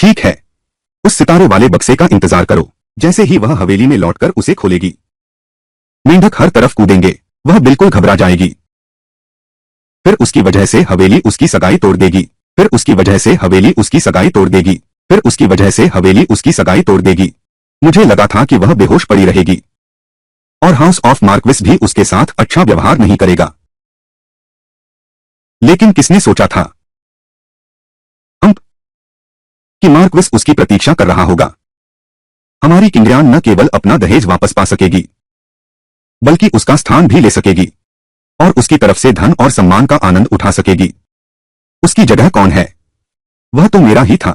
ठीक है, उस सितारे वाले बक्से का इंतजार करो। जैसे ही वह हवेली में लौटकर उसे खोलेगी, मेंढक हर तरफ कूदेंगे। वह बिल्कुल घबरा जाएगी। फिर उसकी वजह से हवेली उसकी सगाई तोड़ देगी। फिर उसकी वजह से हवेली उसकी सगाई तोड़ देगी। फिर उसकी वजह से हवेली उसकी सगाई तोड़ देगी। मुझे लगा था कि वह बेहोश पड़ी रहेगी और हाउस ऑफ मार्क्विस भी उसके साथ अच्छा व्यवहार नहीं करेगा। लेकिन किसने सोचा था कि मार्क्विस उसकी प्रतीक्षा कर रहा होगा। हमारी किंग्रियान न केवल अपना दहेज वापस पा सकेगी, बल्कि उसका स्थान भी ले सकेगी और उसकी तरफ से धन और सम्मान का आनंद उठा सकेगी। उसकी जगह कौन है? वह तो मेरा ही था।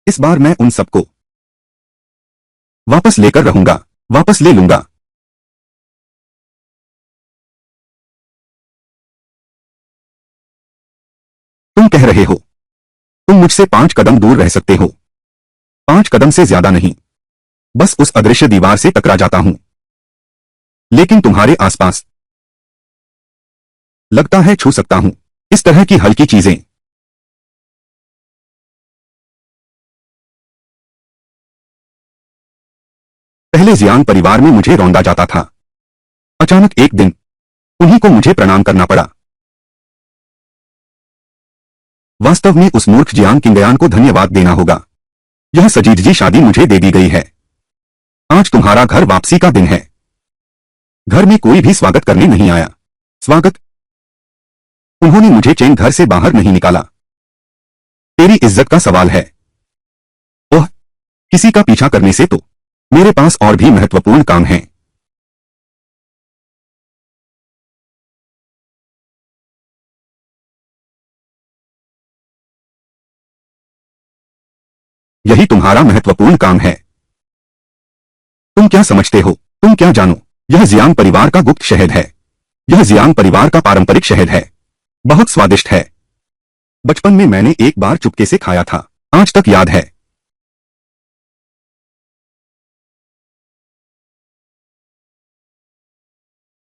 इस बार मैं उन सबको वापस लेकर रहूंगा, वापस ले लूंगा। तुम कह रहे हो तुम मुझसे 5 कदम दूर रह सकते हो। 5 कदम से ज्यादा नहीं। बस उस अदृश्य दीवार से टकरा जाता हूं। लेकिन तुम्हारे आसपास लगता है छू सकता हूं। इस तरह की हल्की चीजें। पहले जियांग परिवार में मुझे रौंदा जाता था। अचानक एक दिन उन्हीं को मुझे प्रणाम करना पड़ा। वास्तव में उस मूर्ख जियांग किंगयान को धन्यवाद देना होगा। यह सजीदजी शादी मुझे दे दी गई है। आज तुम्हारा घर वापसी का दिन है। घर में कोई भी स्वागत करने नहीं आया। स्वागत? उन्होंने मुझे चैन घर से बाहर नहीं निकाला। तेरी इज्जत का सवाल है। ओह, किसी का पीछा करने से तो मेरे पास और भी महत्वपूर्ण काम है। यही तुम्हारा महत्वपूर्ण काम है। तुम क्या समझते हो? तुम क्या जानो? यह जियांग परिवार का गुप्त शहद है। यह जियांग परिवार का पारंपरिक शहद है। बहुत स्वादिष्ट है। बचपन में मैंने एक बार चुपके से खाया था। आज तक याद है।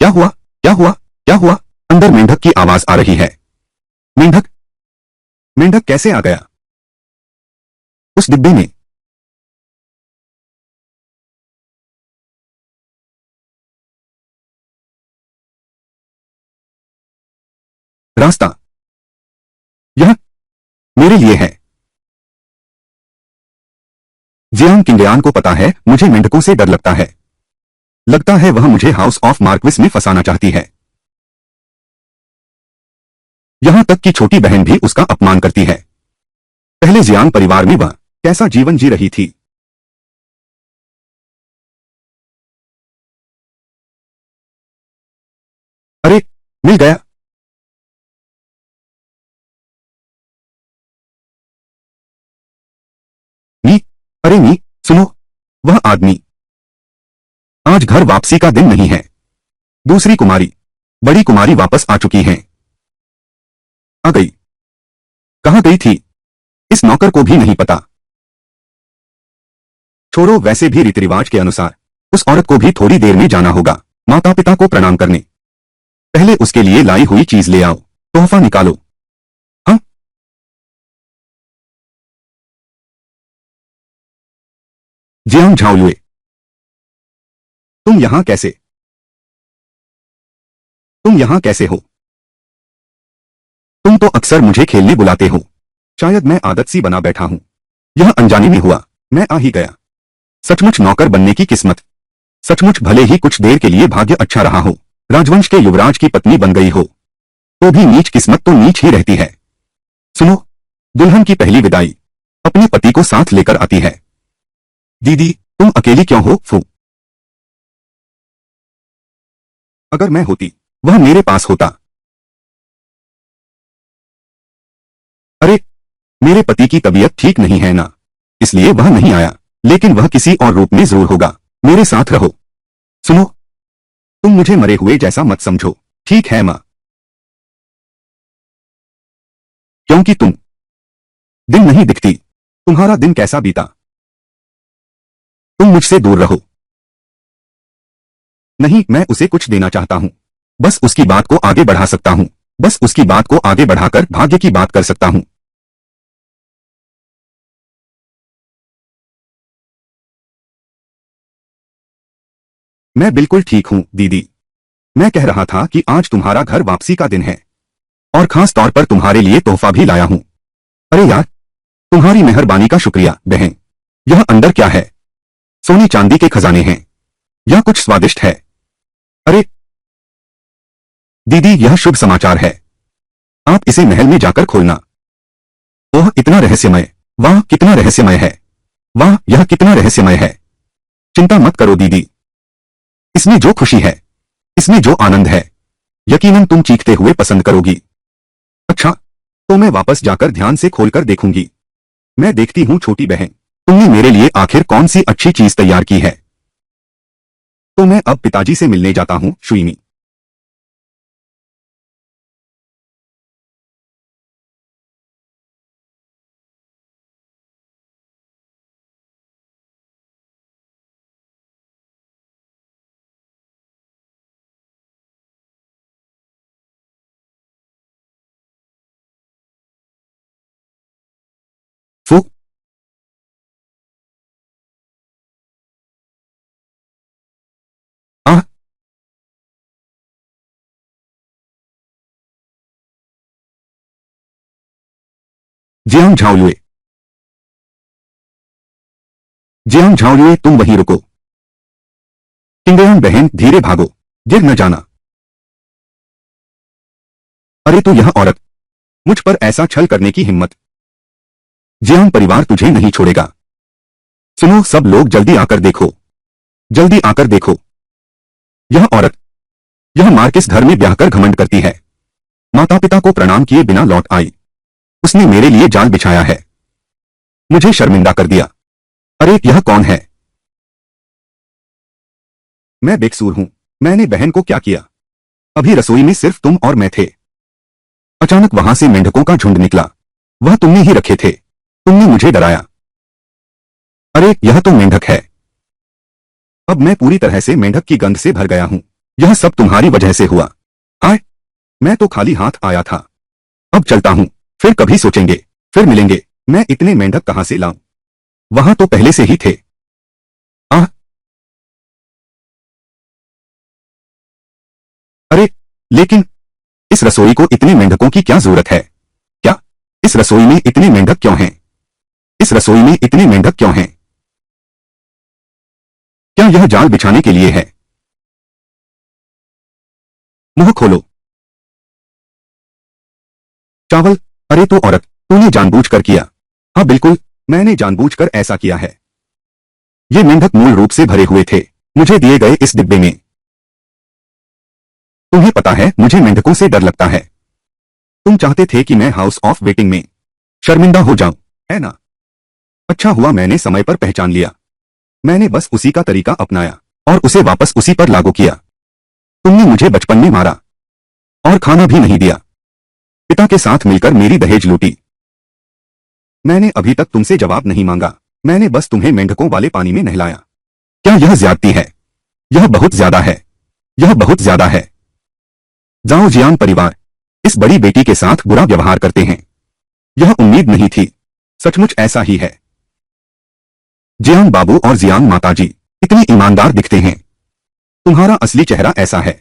क्या हुआ? क्या हुआ? क्या हुआ? अंदर मेंढक की आवाज आ रही है। मेंढक? मेंढक कैसे आ गया उस डिब्बे में? रास्ता यह मेरे लिए है। जियांग किंगयान को पता है मुझे मेंढकों से डर लगता है। लगता है वह मुझे हाउस ऑफ मार्क्विस में फंसाना चाहती है। यहां तक कि छोटी बहन भी उसका अपमान करती है। पहले जियांग परिवार में वह कैसा जीवन जी रही थी। अरे, मिल गया। नी, अरे नी, सुनो। वह आदमी। आज घर वापसी का दिन नहीं है। दूसरी कुमारी, बड़ी कुमारी वापस आ चुकी हैं। आ गई। कहां गई थी इस नौकर को भी नहीं पता। छोड़ो, वैसे भी रीति रिवाज के अनुसार उस औरत को भी थोड़ी देर में जाना होगा माता पिता को प्रणाम करने। पहले उसके लिए लाई हुई चीज ले आओ। तोहफा निकालो। हाँ? जियांग झाओलुए, तुम यहां कैसे? तुम यहां कैसे हो? तुम तो अक्सर मुझे खेलने बुलाते हो। शायद मैं आदत सी बना बैठा हूं। यह अनजाने में हुआ। मैं आ ही गया। सचमुच नौकर बनने की किस्मत। सचमुच भले ही कुछ देर के लिए भाग्य अच्छा रहा हो, राजवंश के युवराज की पत्नी बन गई हो, तो भी नीच किस्मत तो नीच ही रहती है। सुनो, दुल्हन की पहली विदाई अपने पति को साथ लेकर आती है। दीदी, तुम अकेली क्यों हो? फू, अगर मैं होती, वह मेरे पास होता। अरे, मेरे पति की तबीयत ठीक नहीं है ना, इसलिए वह नहीं आया। लेकिन वह किसी और रूप में जरूर होगा। मेरे साथ रहो। सुनो, तुम मुझे मरे हुए जैसा मत समझो। ठीक है मां? क्योंकि तुम दिन नहीं दिखती। तुम्हारा दिन कैसा बीता? तुम मुझसे दूर रहो। नहीं, मैं उसे कुछ देना चाहता हूं। बस उसकी बात को आगे बढ़ा सकता हूं। बस उसकी बात को आगे बढ़ाकर भाग्य की बात कर सकता हूं। मैं बिल्कुल ठीक हूँ दीदी। मैं कह रहा था कि आज तुम्हारा घर वापसी का दिन है और खास तौर पर तुम्हारे लिए तोहफा भी लाया हूँ। अरे यार, तुम्हारी मेहरबानी का शुक्रिया बहन। यह अंदर क्या है? सोने चांदी के खजाने हैं या कुछ स्वादिष्ट है? अरे दीदी, यह शुभ समाचार है। आप इसे महल में जाकर खोलना। ओह, इतना रहस्यमय। वाह, कितना रहस्यमय है। वाह, यह कितना रहस्यमय है। चिंता मत करो दीदी, इसमें जो खुशी है, इसमें जो आनंद है, यकीनन तुम चीखते हुए पसंद करोगी। अच्छा, तो मैं वापस जाकर ध्यान से खोलकर देखूंगी। मैं देखती हूँ छोटी बहन, तुमने मेरे लिए आखिर कौन सी अच्छी चीज तैयार की है। तो मैं अब पिताजी से मिलने जाता हूँ शुइमी। फू। आह। जियांग झाओलुए, जियांग झाओलुए, तुम वहीं रुको। किंगयांग बहन, धीरे भागो, गिर न जाना। अरे तू, यह औरत, मुझ पर ऐसा छल करने की हिम्मत। जियांग परिवार तुझे नहीं छोड़ेगा। सुनो सब लोग, जल्दी आकर देखो, जल्दी आकर देखो। यह औरत, यह मार्किस घर में ब्याह कर घमंड करती है। माता पिता को प्रणाम किए बिना लौट आई। उसने मेरे लिए जाल बिछाया है, मुझे शर्मिंदा कर दिया। अरे यह कौन है? मैं बेकसूर हूं। मैंने बहन को क्या किया? अभी रसोई में सिर्फ तुम और मैं थे। अचानक वहां से मेंढकों का झुंड निकला। वह तुमने ही रखे थे। तुमने मुझे डराया। अरे यह तो मेंढक है। अब मैं पूरी तरह से मेंढक की गंध से भर गया हूं। यह सब तुम्हारी वजह से हुआ। हाय, मैं तो खाली हाथ आया था। अब चलता हूं, फिर कभी सोचेंगे, फिर मिलेंगे। मैं इतने मेंढक कहां से लाऊं? वहां तो पहले से ही थे। आह। अरे लेकिन इस रसोई को इतने मेंढकों की क्या जरूरत है? क्या इस रसोई में इतने मेंढक क्यों हैं? इस रसोई में इतने मेंढक क्यों हैं? क्या यह जाल बिछाने के लिए है? मुंह खोलो। चावल। अरे तो औरत, तूने जानबूझकर किया। हाँ बिल्कुल, मैंने जानबूझकर ऐसा किया है। ये मेंढक मूल रूप से भरे हुए थे, मुझे दिए गए इस डिब्बे में। तुम्हें पता है, मुझे मेंढकों से डर लगता है। तुम चाहते थे कि मैं हाउस ऑफ वेटिंग में शर्मिंदा हो जाऊं, है ना? अच्छा हुआ मैंने समय पर पहचान लिया। मैंने बस उसी का तरीका अपनाया और उसे वापस उसी पर लागू किया। तुमने मुझे बचपन में मारा और खाना भी नहीं दिया। पिता के साथ मिलकर मेरी दहेज लूटी। मैंने अभी तक तुमसे जवाब नहीं मांगा। मैंने बस तुम्हें मेंढकों वाले पानी में नहलाया। क्या यह ज्यादती है? यह बहुत ज्यादा है। यह बहुत ज्यादा है। जाओ जियांग परिवार इस बड़ी बेटी के साथ बुरा व्यवहार करते हैं। यह उम्मीद नहीं थी। सचमुच ऐसा ही है। जियांग बाबू और जियांग माताजी इतने ईमानदार दिखते हैं। तुम्हारा असली चेहरा ऐसा है।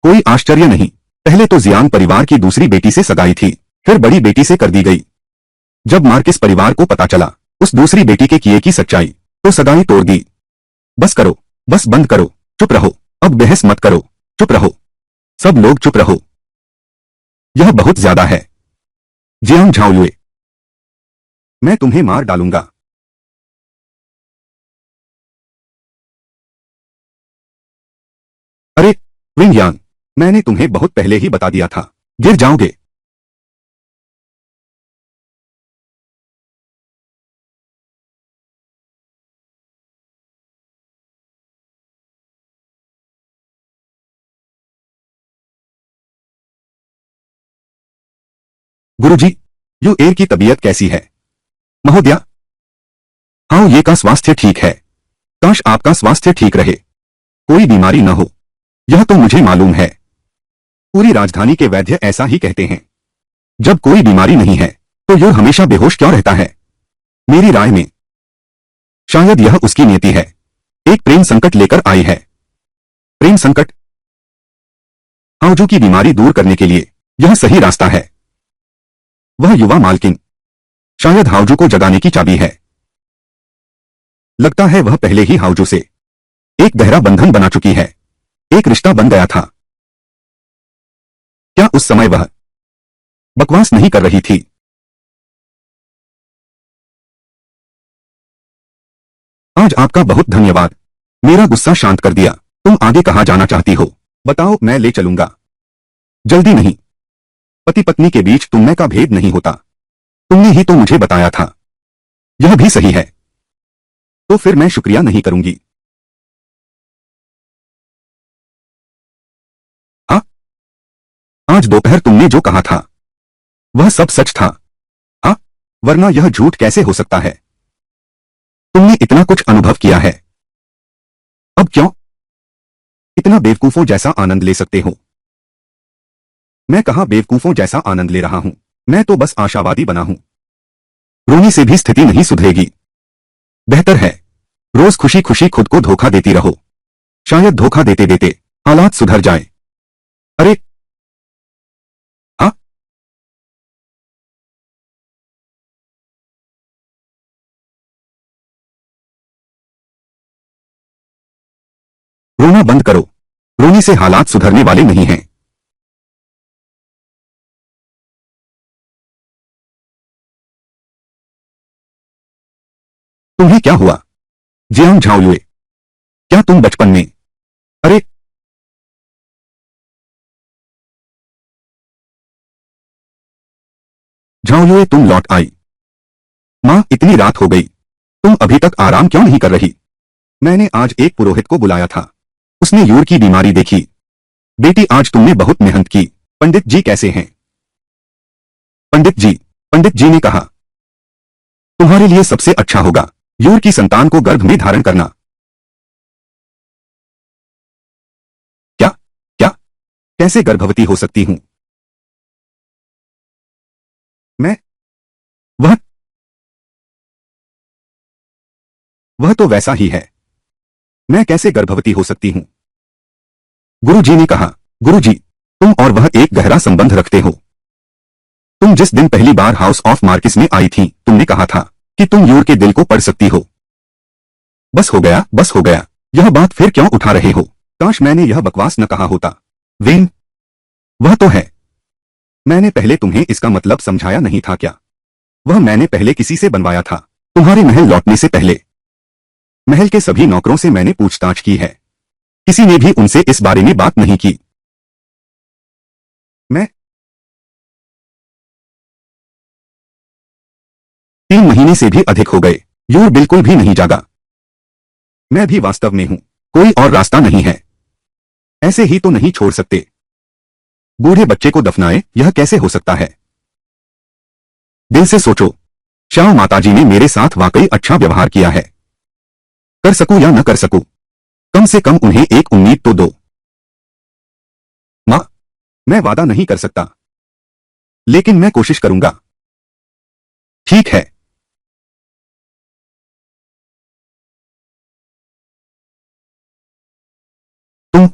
कोई आश्चर्य नहीं। पहले तो जियांग परिवार की दूसरी बेटी से सगाई थी, फिर बड़ी बेटी से कर दी गई। जब मार्किस परिवार को पता चला उस दूसरी बेटी के किए की सच्चाई, तो सगाई तोड़ दी। बस करो, बस बंद करो, चुप रहो, अब बहस मत करो, चुप रहो, सब लोग चुप रहो। यह बहुत ज्यादा है। जियांग झाओलुए, मैं तुम्हें मार डालूंगा। अरे विंग यांग, मैंने तुम्हें बहुत पहले ही बता दिया था, गिर जाओगे। गुरुजी, यू एर की तबीयत कैसी है? महोदया। हाँ, ये का स्वास्थ्य ठीक है। काश आपका स्वास्थ्य ठीक रहे, कोई बीमारी न हो। यह तो मुझे मालूम है। पूरी राजधानी के वैद्य ऐसा ही कहते हैं। जब कोई बीमारी नहीं है तो यह हमेशा बेहोश क्यों रहता है? मेरी राय में शायद यह उसकी नियति है, एक प्रेम संकट लेकर आई है। प्रेम संकट, हाउजू की बीमारी दूर करने के लिए यह सही रास्ता है। वह युवा मालकिन शायद हाउजू को जगाने की चाबी है। लगता है वह पहले ही हाउजू से एक गहरा बंधन बना चुकी है, एक रिश्ता बन गया था। क्या उस समय वह बकवास नहीं कर रही थी? आज आपका बहुत धन्यवाद, मेरा गुस्सा शांत कर दिया। तुम आगे कहां जाना चाहती हो? बताओ, मैं ले चलूंगा। जल्दी नहीं, पति पत्नी के बीच तुम मैं का भेद नहीं होता। तुमने ही तो मुझे बताया था। यह भी सही है, तो फिर मैं शुक्रिया नहीं करूंगी। हाँ, आज दोपहर तुमने जो कहा था वह सब सच था। हाँ, वरना यह झूठ कैसे हो सकता है? तुमने इतना कुछ अनुभव किया है, अब क्यों इतना बेवकूफों जैसा आनंद ले सकते हो? मैं कहां बेवकूफों जैसा आनंद ले रहा हूं, मैं तो बस आशावादी बना हूं। रोने से भी स्थिति नहीं सुधरेगी। बेहतर है रोज खुशी खुशी खुद को धोखा देती रहो। शायद धोखा देते देते हालात सुधर जाए। अरे हाँ, रोना बंद करो, रोने से हालात सुधरने वाले नहीं हैं। तुम्हें क्या हुआ जियांग झाओयुए? क्या तुम बचपन में? अरे झाओयुए, तुम लौट आई। माँ, इतनी रात हो गई, तुम अभी तक आराम क्यों नहीं कर रही? मैंने आज एक पुरोहित को बुलाया था, उसने यूर की बीमारी देखी। बेटी, आज तुमने बहुत मेहनत की। पंडित जी कैसे हैं? पंडित जी ने कहा तुम्हारे लिए सबसे अच्छा होगा यूर की संतान को गर्भ में धारण करना। क्या? क्या? कैसे गर्भवती हो सकती हूं मैं? वह वह तो वैसा ही है, मैं कैसे गर्भवती हो सकती हूं? गुरुजी ने कहा गुरुजी, तुम और वह एक गहरा संबंध रखते हो। तुम जिस दिन पहली बार हाउस ऑफ मार्किस में आई थी, तुमने कहा था कि तुम यूर के दिल को पढ़ सकती हो। बस हो गया, बस हो गया, यह बात फिर क्यों उठा रहे हो? काश मैंने यह बकवास न कहा होता। वेन, वह तो है। मैंने पहले तुम्हें इसका मतलब समझाया नहीं था क्या? वह मैंने पहले किसी से बनवाया था, तुम्हारे महल लौटने से पहले। महल के सभी नौकरों से मैंने पूछताछ की है, किसी ने भी उनसे इस बारे में बात नहीं की। मैं 3 महीने से भी अधिक हो गए, यूर बिल्कुल भी नहीं जागा। मैं भी वास्तव में हूं, कोई और रास्ता नहीं है। ऐसे ही तो नहीं छोड़ सकते। बूढ़े बच्चे को दफनाए, यह कैसे हो सकता है? दिल से सोचो, श्याओ माताजी ने मेरे साथ वाकई अच्छा व्यवहार किया है। कर सकूं या न कर सकूं, कम से कम उन्हें एक उम्मीद तो दो। मां, मैं वादा नहीं कर सकता, लेकिन मैं कोशिश करूंगा। ठीक है। तुम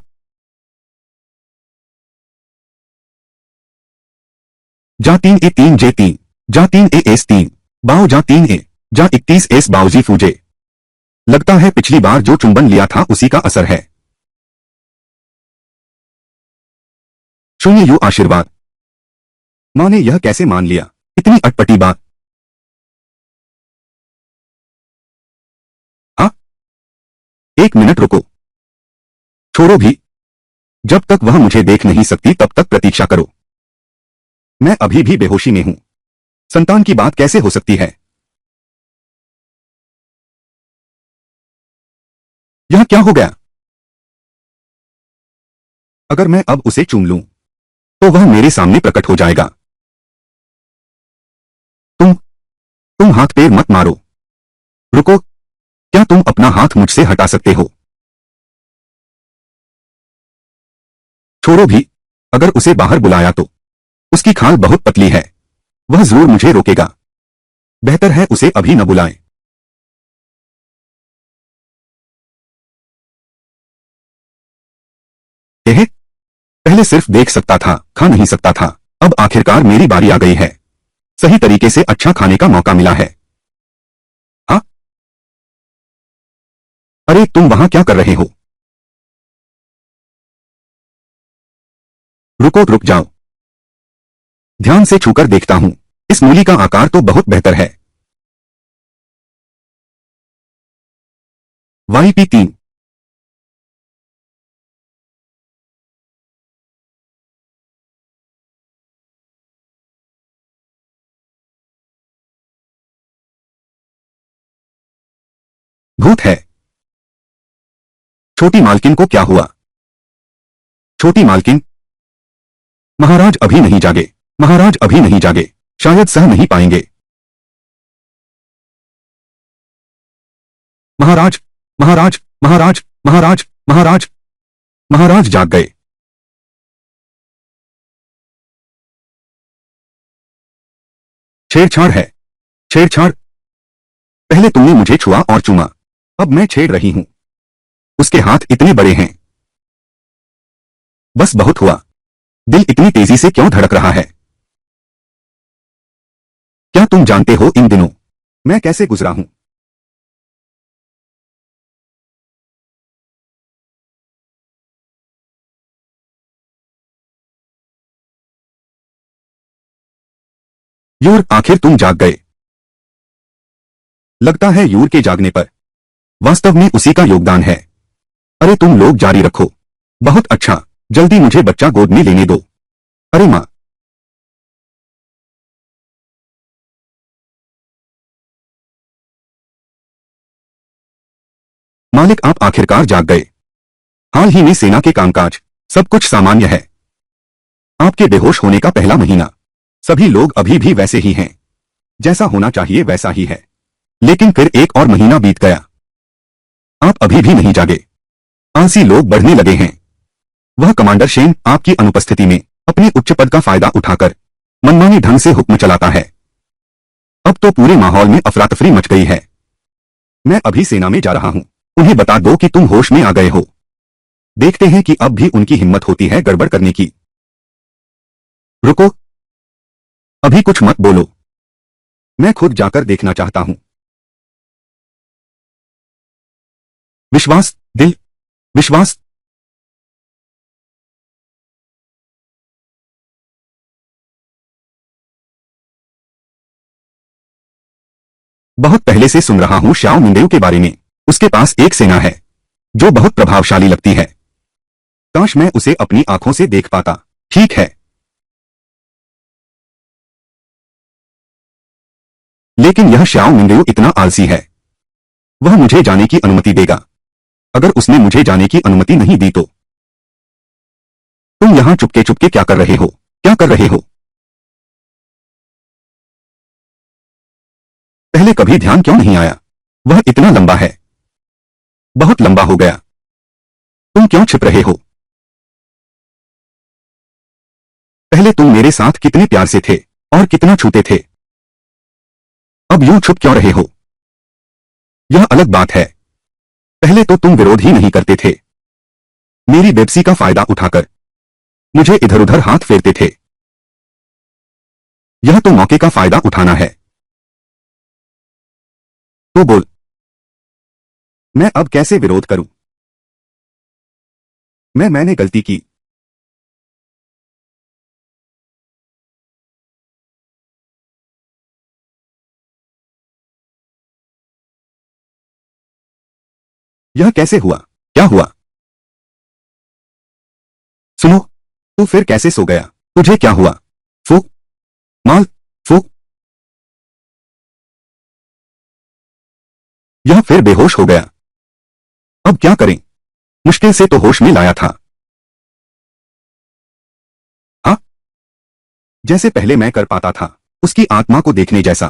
जा 3A3J3, जा 3AS3, बाओ जा 3A, जा 31S बाओजी फूजे। लगता है पिछली बार जो चुंबन लिया था उसी का असर है। 0 यू आशीर्वाद। मां ने यह कैसे मान लिया? इतनी अटपटी बात। हाँ, 1 मिनट रुको, छोड़ो भी। जब तक वह मुझे देख नहीं सकती तब तक प्रतीक्षा करो। मैं अभी भी बेहोशी में हूं। संतान की बात कैसे हो सकती है? यह क्या हो गया? अगर मैं अब उसे चूम लूं, तो वह मेरे सामने प्रकट हो जाएगा। तुम तुम हाथ पैर मत मारो। रुको, क्या तुम अपना हाथ मुझसे हटा सकते हो? छोड़ो भी। अगर उसे बाहर बुलाया तो? उसकी खाल बहुत पतली है, वह जरूर मुझे रोकेगा। बेहतर है उसे अभी न बुलाएं। एहे, पहले सिर्फ देख सकता था, खा नहीं सकता था। अब आखिरकार मेरी बारी आ गई है। सही तरीके से अच्छा खाने का मौका मिला है। हाँ? अरे तुम वहां क्या कर रहे हो? रुको, रुक जाओ। ध्यान से छूकर देखता हूं। इस मूली का आकार तो बहुत बेहतर है। YP3। भूत है। छोटी मालकिन को क्या हुआ? छोटी मालकिन। महाराज अभी नहीं जागे। महाराज अभी नहीं जागे। शायद सह नहीं पाएंगे। महाराज, महाराज, महाराज, महाराज, महाराज। महाराज जाग गए। छेड़छाड़ है। छेड़छाड़। पहले तुमने मुझे छुआ और चूमा। अब मैं छेड़ रही हूं। उसके हाथ इतने बड़े हैं। बस बहुत हुआ। दिल इतनी तेजी से क्यों धड़क रहा है? क्या तुम जानते हो इन दिनों मैं कैसे गुजरा हूं? यूर, आखिर तुम जाग गए। लगता है यूर के जागने पर वास्तव में उसी का योगदान है। अरे तुम लोग जारी रखो। बहुत अच्छा। जल्दी मुझे बच्चा गोद में लेने दो। अरे माँ। मालिक, आप आखिरकार जाग गए। हाल ही में सेना के कामकाज सब कुछ सामान्य है। आपके बेहोश होने का पहला महीना। सभी लोग अभी भी वैसे ही हैं। जैसा होना चाहिए वैसा ही है। लेकिन फिर एक और महीना बीत गया। आप अभी भी नहीं जागे। आलसी लोग बढ़ने लगे हैं। वह कमांडर शेन आपकी अनुपस्थिति में अपने उच्च पद का फायदा उठाकर मनमाने ढंग से हुक्म चलाता है। अब तो पूरे माहौल में अफरा तफरी मच गई है। मैं अभी सेना में जा रहा हूं। उन्हें बता दो कि तुम होश में आ गए हो। देखते हैं कि अब भी उनकी हिम्मत होती है गड़बड़ करने की। रुको, अभी कुछ मत बोलो। मैं खुद जाकर देखना चाहता हूं। विश्वास, दिल, विश्वास। बहुत पहले से सुन रहा हूं श्याओ मिंदेउ के बारे में। उसके पास एक सेना है जो बहुत प्रभावशाली लगती है। काश मैं उसे अपनी आंखों से देख पाता। ठीक है, लेकिन यह श्याओ मिंदेउ इतना आलसी है। वह मुझे जाने की अनुमति देगा। अगर उसने मुझे जाने की अनुमति नहीं दी तो? तुम यहां चुपके चुपके क्या कर रहे हो? क्या कर रहे हो? पहले कभी ध्यान क्यों नहीं आया? वह इतना लंबा है। बहुत लंबा हो गया। तुम क्यों छिप रहे हो? पहले तुम मेरे साथ कितने प्यार से थे और कितना छूते थे। अब यूं छुप क्यों रहे हो? यह अलग बात है। पहले तो तुम विरोध ही नहीं करते थे। मेरी बेबसी का फायदा उठाकर मुझे इधर उधर हाथ फेरते थे। यह तो मौके का फायदा उठाना है। तो बोल, मैं अब कैसे विरोध करूं? मैंने गलती की। यह कैसे हुआ? क्या हुआ? सुनो, तू फिर कैसे सो गया? तुझे क्या हुआ? फूक माल, फूक। यह फिर बेहोश हो गया। अब क्या करें? मुश्किल से तो होश में लाया था। हाँ, जैसे पहले मैं कर पाता था, उसकी आत्मा को देखने जैसा।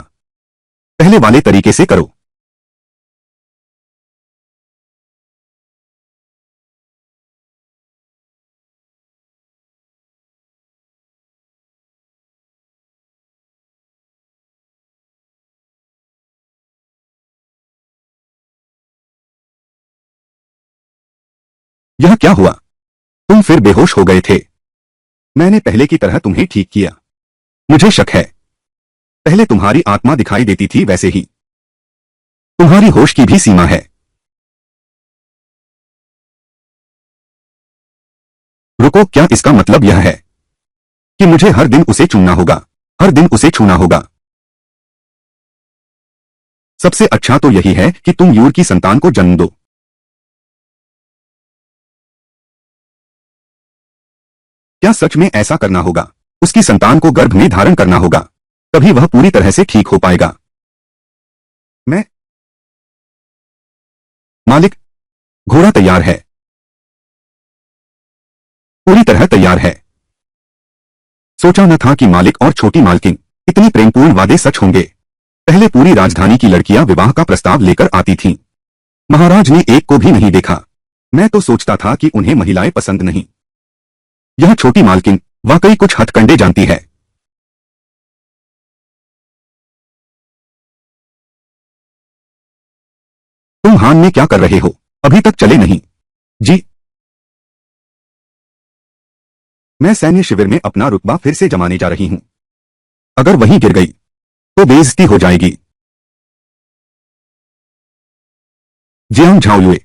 पहले वाले तरीके से करो। यह क्या हुआ? तुम फिर बेहोश हो गए थे। मैंने पहले की तरह तुम्हें ठीक किया। मुझे शक है, पहले तुम्हारी आत्मा दिखाई देती थी, वैसे ही तुम्हारी होश की भी सीमा है। रुको, क्या इसका मतलब यह है कि मुझे हर दिन उसे चुनना होगा, हर दिन उसे छूना होगा? सबसे अच्छा तो यही है कि तुम यूर की संतान को जन्म दो। क्या सच में ऐसा करना होगा? उसकी संतान को गर्भ में धारण करना होगा, तभी वह पूरी तरह से ठीक हो पाएगा। मैं मालिक, घोड़ा तैयार है, पूरी तरह तैयार है। सोचा न था कि मालिक और छोटी मालकिन इतनी प्रेमपूर्ण वादे सच होंगे। पहले पूरी राजधानी की लड़कियां विवाह का प्रस्ताव लेकर आती थीं। महाराज ने एक को भी नहीं देखा। मैं तो सोचता था कि उन्हें महिलाएं पसंद नहीं। यह छोटी मालकिन वाकई कुछ हथकंडे जानती है। तुम हान में क्या कर रहे हो? अभी तक चले नहीं? जी, मैं सैन्य शिविर में अपना रुतबा फिर से जमाने जा रही हूं। अगर वहीं गिर गई तो बेइज्जती हो जाएगी। जियांग झाओयुए,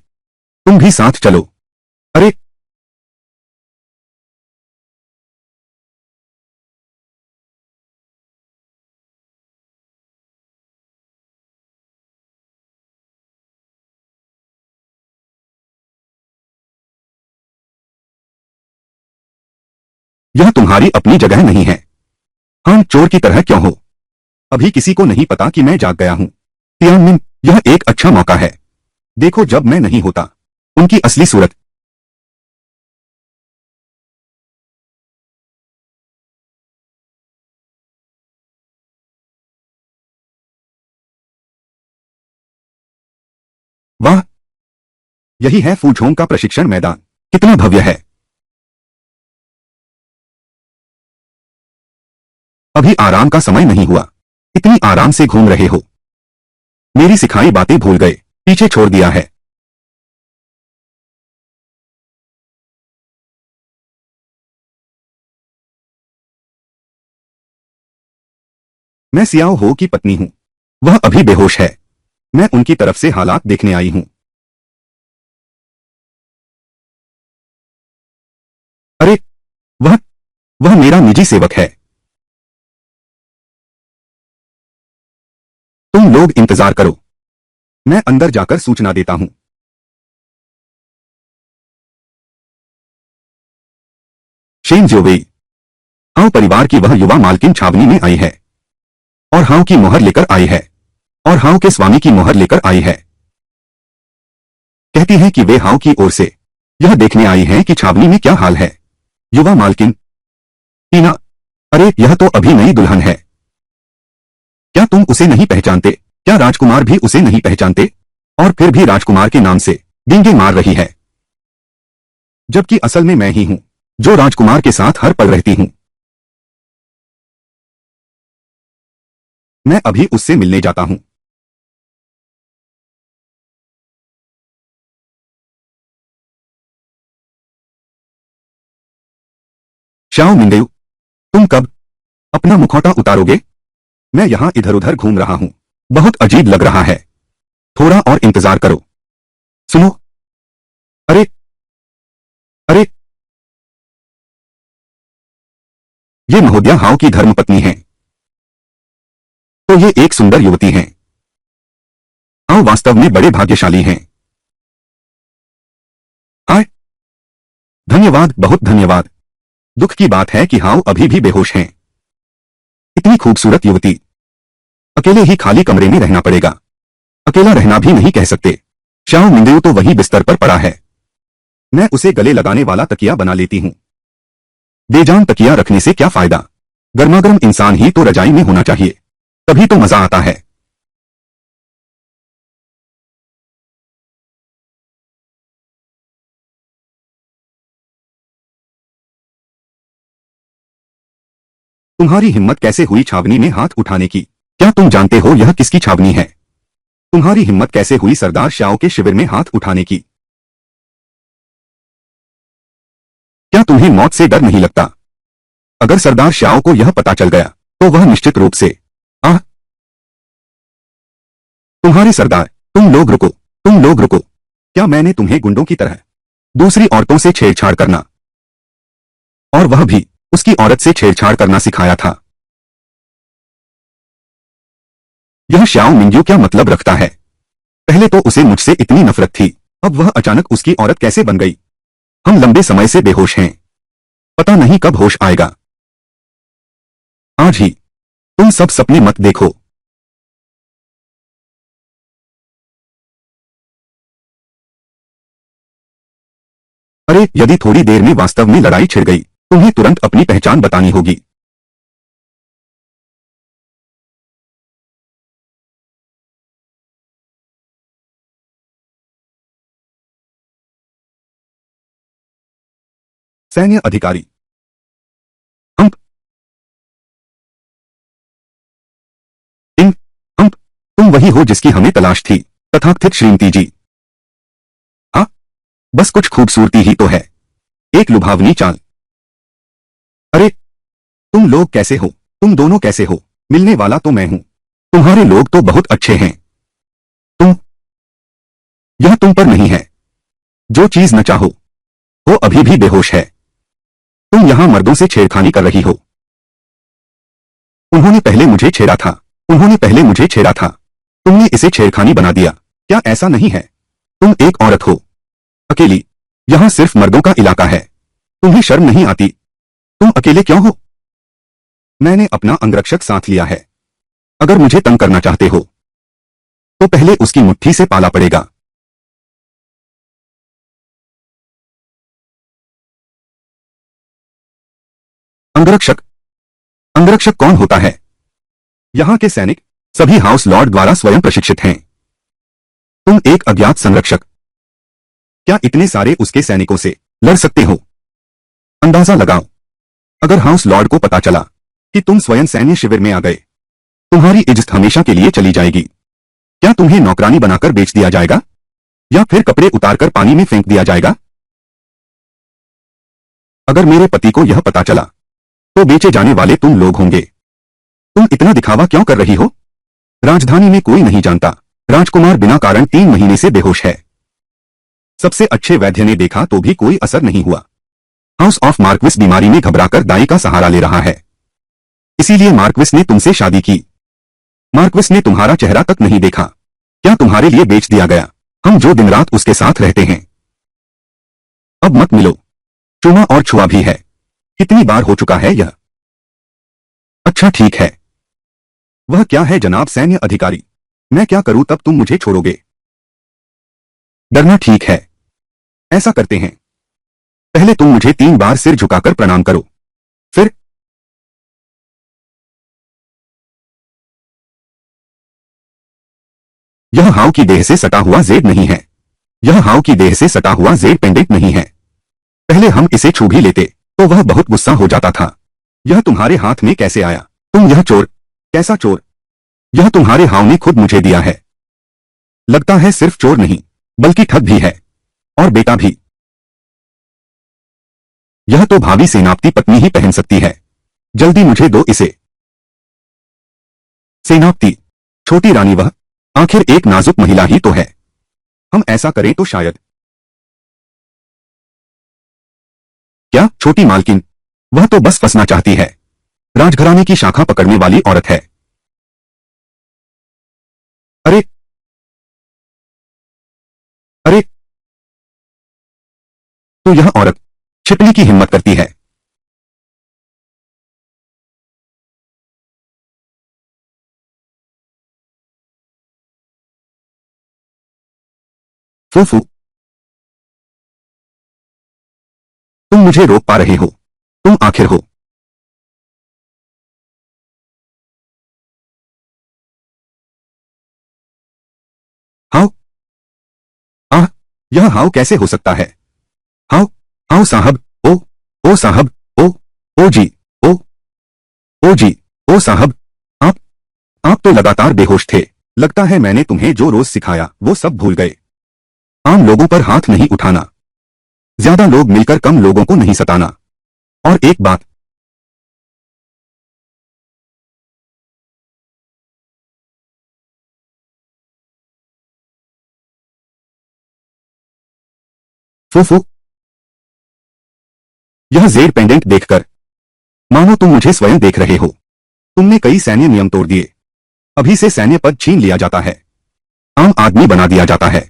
तुम भी साथ चलो। अरे, यह तुम्हारी अपनी जगह नहीं है। हम चोर की तरह क्यों हो? अभी किसी को नहीं पता कि मैं जाग गया हूं। तियानमिन, यह एक अच्छा मौका है। देखो, जब मैं नहीं होता उनकी असली सूरत। वाह, यही है फूझोंग का प्रशिक्षण मैदान। कितना भव्य है। अभी आराम का समय नहीं हुआ, इतनी आराम से घूम रहे हो। मेरी सिखाई बातें भूल गए, पीछे छोड़ दिया है। मैं सियाओ हो की पत्नी हूं। वह अभी बेहोश है। मैं उनकी तरफ से हालात देखने आई हूं। अरे, वह वह मेरा निजी सेवक है। तुम लोग इंतजार करो, मैं अंदर जाकर सूचना देता हूं। शेन जोवेई, हाउ परिवार की वह युवा मालकिन छावनी में आई है और हाउ की मोहर लेकर आई है और हाउ के स्वामी की मोहर लेकर आई है। कहती है कि वे हाउ की ओर से यह देखने आई हैं कि छावनी में क्या हाल है। युवा मालकिन टीना, अरे यह तो अभी नई दुल्हन है। क्या तुम उसे नहीं पहचानते? क्या राजकुमार भी उसे नहीं पहचानते? और फिर भी राजकुमार के नाम से डींगे मार रही है, जबकि असल में मैं ही हूं जो राजकुमार के साथ हर पल रहती हूं। मैं अभी उससे मिलने जाता हूं। श्याओ मिंगयू, तुम कब अपना मुखौटा उतारोगे? मैं यहां इधर उधर घूम रहा हूं, बहुत अजीब लग रहा है। थोड़ा और इंतजार करो। सुनो, अरे अरे, ये महोदया हाउ की धर्मपत्नी हैं। तो ये एक सुंदर युवती हैं। हाउ वास्तव में बड़े भाग्यशाली हैं। हाय, धन्यवाद, बहुत धन्यवाद। दुख की बात है कि हाउ अभी भी बेहोश हैं। इतनी खूबसूरत युवती, अकेले ही खाली कमरे में रहना पड़ेगा। अकेला रहना भी नहीं कह सकते। श्याओ मिंगयू तो वही बिस्तर पर पड़ा है। मैं उसे गले लगाने वाला तकिया बना लेती हूं। बेजान तकिया रखने से क्या फायदा? गर्मागर्म इंसान ही तो रजाई में होना चाहिए, तभी तो मजा आता है। तुम्हारी हिम्मत कैसे हुई छावनी में हाथ उठाने की? क्या तुम जानते हो यह किसकी छावनी है? तुम्हारी हिम्मत कैसे हुई सरदार श्याओ के शिविर में हाथ उठाने की? क्या तुम्हें मौत से डर नहीं लगता? अगर सरदार श्याओ को यह पता चल गया तो वह निश्चित रूप से आह। तुम्हारे सरदार, तुम लोग रुको। क्या मैंने तुम्हें गुंडों की तरह दूसरी औरतों से छेड़छाड़ करना, और वह भी उसकी औरत से छेड़छाड़ करना सिखाया था? यह श्याओ मिंग्यू क्या मतलब रखता है? पहले तो उसे मुझसे इतनी नफरत थी, अब वह अचानक उसकी औरत कैसे बन गई? हम लंबे समय से बेहोश हैं, पता नहीं कब होश आएगा। आज ही। तुम सब सपने मत देखो। अरे, यदि थोड़ी देर में वास्तव में लड़ाई छिड़ गई, तुम्हें तुरंत अपनी पहचान बतानी होगी। सैन्य अधिकारी। हम इन हम तुम वही हो जिसकी हमें तलाश थी, तथाकथित श्रीमती जी। हाँ, बस कुछ खूबसूरती ही तो है, एक लुभावनी चाल। अरे, तुम लोग कैसे हो? तुम दोनों कैसे हो? मिलने वाला तो मैं हूं। तुम्हारे लोग तो बहुत अच्छे हैं। तुम यह तुम पर नहीं है। जो चीज न चाहो वो अभी भी बेहोश है। तुम यहां मर्दों से छेड़खानी कर रही हो। उन्होंने पहले मुझे छेड़ा था। उन्होंने पहले मुझे छेड़ा था। तुमने इसे छेड़खानी बना दिया। क्या ऐसा नहीं है? तुम एक औरत हो, अकेली। यहां सिर्फ मर्दों का इलाका है। तुम्हें शर्म नहीं आती? तुम अकेले क्यों हो? मैंने अपना अंगरक्षक साथ लिया है। अगर मुझे तंग करना चाहते हो तो पहले उसकी मुट्ठी से पाला पड़ेगा। अंगरक्षक? अंगरक्षक कौन होता है? यहाँ के सैनिक सभी हाउस लॉर्ड द्वारा स्वयं प्रशिक्षित हैं। तुम एक अज्ञात संरक्षक, क्या इतने सारे उसके सैनिकों से लड़ सकते हो? अंदाजा लगाओ, अगर हाउस लॉर्ड को पता चला कि तुम स्वयं सैन्य शिविर में आ गए, तुम्हारी इज्जत हमेशा के लिए चली जाएगी। क्या तुम्हें नौकरानी बनाकर बेच दिया जाएगा, या फिर कपड़े उतारकर पानी में फेंक दिया जाएगा? अगर मेरे पति को यह पता चला तो बेचे जाने वाले तुम लोग होंगे। तुम इतना दिखावा क्यों कर रही हो? राजधानी में कोई नहीं जानता राजकुमार बिना कारण 3 महीने से बेहोश है। सबसे अच्छे वैद्य ने देखा तो भी कोई असर नहीं हुआ। हाउस ऑफ मार्क्विस बीमारी में घबराकर दाई का सहारा ले रहा है। इसीलिए मार्क्विस ने तुमसे शादी की। मार्क्विस ने तुम्हारा चेहरा तक नहीं देखा। क्या तुम्हारे लिए बेच दिया गया? हम जो दिन रात उसके साथ रहते हैं। अब मत मिलो। चूमा और छुआ भी है। कितनी बार हो चुका है यह? अच्छा ठीक है। वह क्या है जनाब सैन्य अधिकारी? मैं क्या करूं तब तुम मुझे छोड़ोगे? डरना ठीक है। ऐसा करते हैं, पहले तुम मुझे 3 बार सिर झुकाकर प्रणाम करो, फिर यह हाउ की देह से सटा हुआ जेड नहीं है। यह हाउ की देह से सटा हुआ जेड पेंडेंट नहीं है। पहले हम इसे छू भी लेते तो वह बहुत गुस्सा हो जाता था। यह तुम्हारे हाथ में कैसे आया? तुम यह चोर? कैसा चोर? यह तुम्हारे हाउ ने खुद मुझे दिया है। लगता है सिर्फ चोर नहीं बल्कि ठग भी है, और बेटा भी। यह तो भावी सेनापति पत्नी ही पहन सकती है। जल्दी मुझे दो इसे। सेनापति? छोटी रानी वह आखिर एक नाजुक महिला ही तो है। हम ऐसा करें तो शायद। क्या छोटी मालकिन? वह तो बस फंसना चाहती है। राजघराने की शाखा पकड़ने वाली औरत है। अरे अरे, तो यह औरत छिपने की हिम्मत करती है। फूफू, तुम मुझे रोक पा रहे हो? तुम आखिर हो। हाउ? आह, यह हाउ कैसे हो सकता है? हाउ? हाउ साहब? ओ साहब, ओ जी, ओ ओ जी, ओ साहब। आप आप तो लगातार बेहोश थे। लगता है मैंने तुम्हें जो रोज सिखाया वो सब भूल गए। आम लोगों पर हाथ नहीं उठाना। ज्यादा लोग मिलकर कम लोगों को नहीं सताना। और एक बात, फूफू, यह जेड पेंडेंट देखकर मानो तुम मुझे स्वयं देख रहे हो। तुमने कई सैन्य नियम तोड़ दिए। अभी से सैन्य पद छीन लिया जाता है, आम आदमी बना दिया जाता है।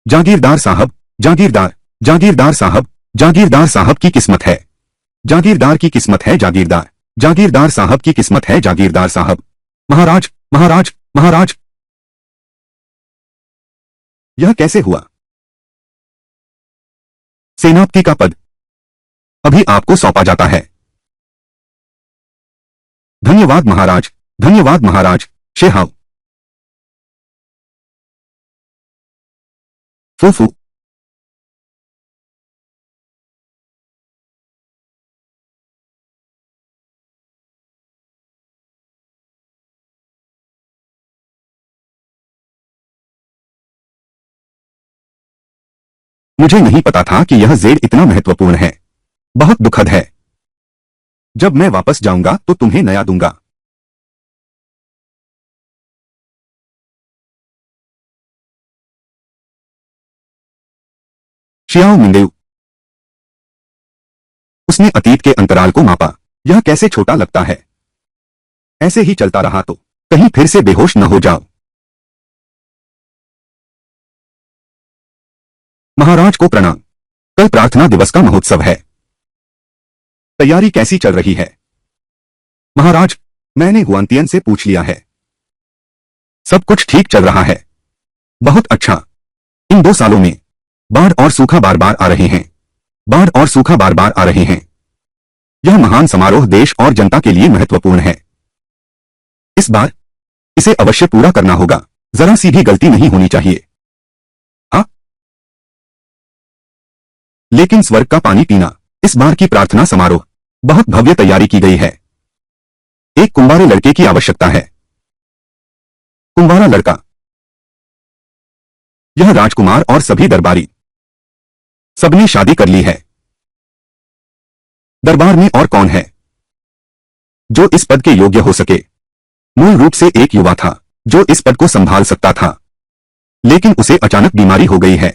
जागीरदार साहब, जागीरदार, जागीरदार साहब, जागीरदार साहब की किस्मत है। जागीरदार की किस्मत है, जागीरदार, जागीरदार साहब की किस्मत है, जागीरदार साहब। महाराज, महाराज, महाराज, यह कैसे हुआ? सेनापति का पद अभी आपको सौंपा जाता है। धन्यवाद महाराज, धन्यवाद महाराज। शेहाव, फूफू, मुझे नहीं पता था कि यह जेड इतना महत्वपूर्ण है। बहुत दुखद है। जब मैं वापस जाऊंगा तो तुम्हें नया दूंगा। शियाओ मिंगेउ, उसने अतीत के अंतराल को मापा। यह कैसे छोटा लगता है। ऐसे ही चलता रहा तो कहीं फिर से बेहोश न हो जाओ। महाराज को प्रणाम। कल प्रार्थना दिवस का महोत्सव है। तैयारी कैसी चल रही है? महाराज, मैंने गुआंतियन से पूछ लिया है। सब कुछ ठीक चल रहा है। बहुत अच्छा। इन 2 सालों में बाढ़ और सूखा बार बार आ रहे हैं। बाढ़ और सूखा बार बार आ रहे हैं। यह महान समारोह देश और जनता के लिए महत्वपूर्ण है। इस बार इसे अवश्य पूरा करना होगा। जरा सी भी गलती नहीं होनी चाहिए। हाँ, लेकिन स्वर्ग का पानी पीना। इस बार की प्रार्थना समारोह बहुत भव्य तैयारी की गई है। एक कुंवारे लड़के की आवश्यकता है। कुंवारा लड़का। यह राजकुमार और सभी दरबारी सबने शादी कर ली है। दरबार में और कौन है जो इस पद के योग्य हो सके? मूल रूप से एक युवा था जो इस पद को संभाल सकता था, लेकिन उसे अचानक बीमारी हो गई है।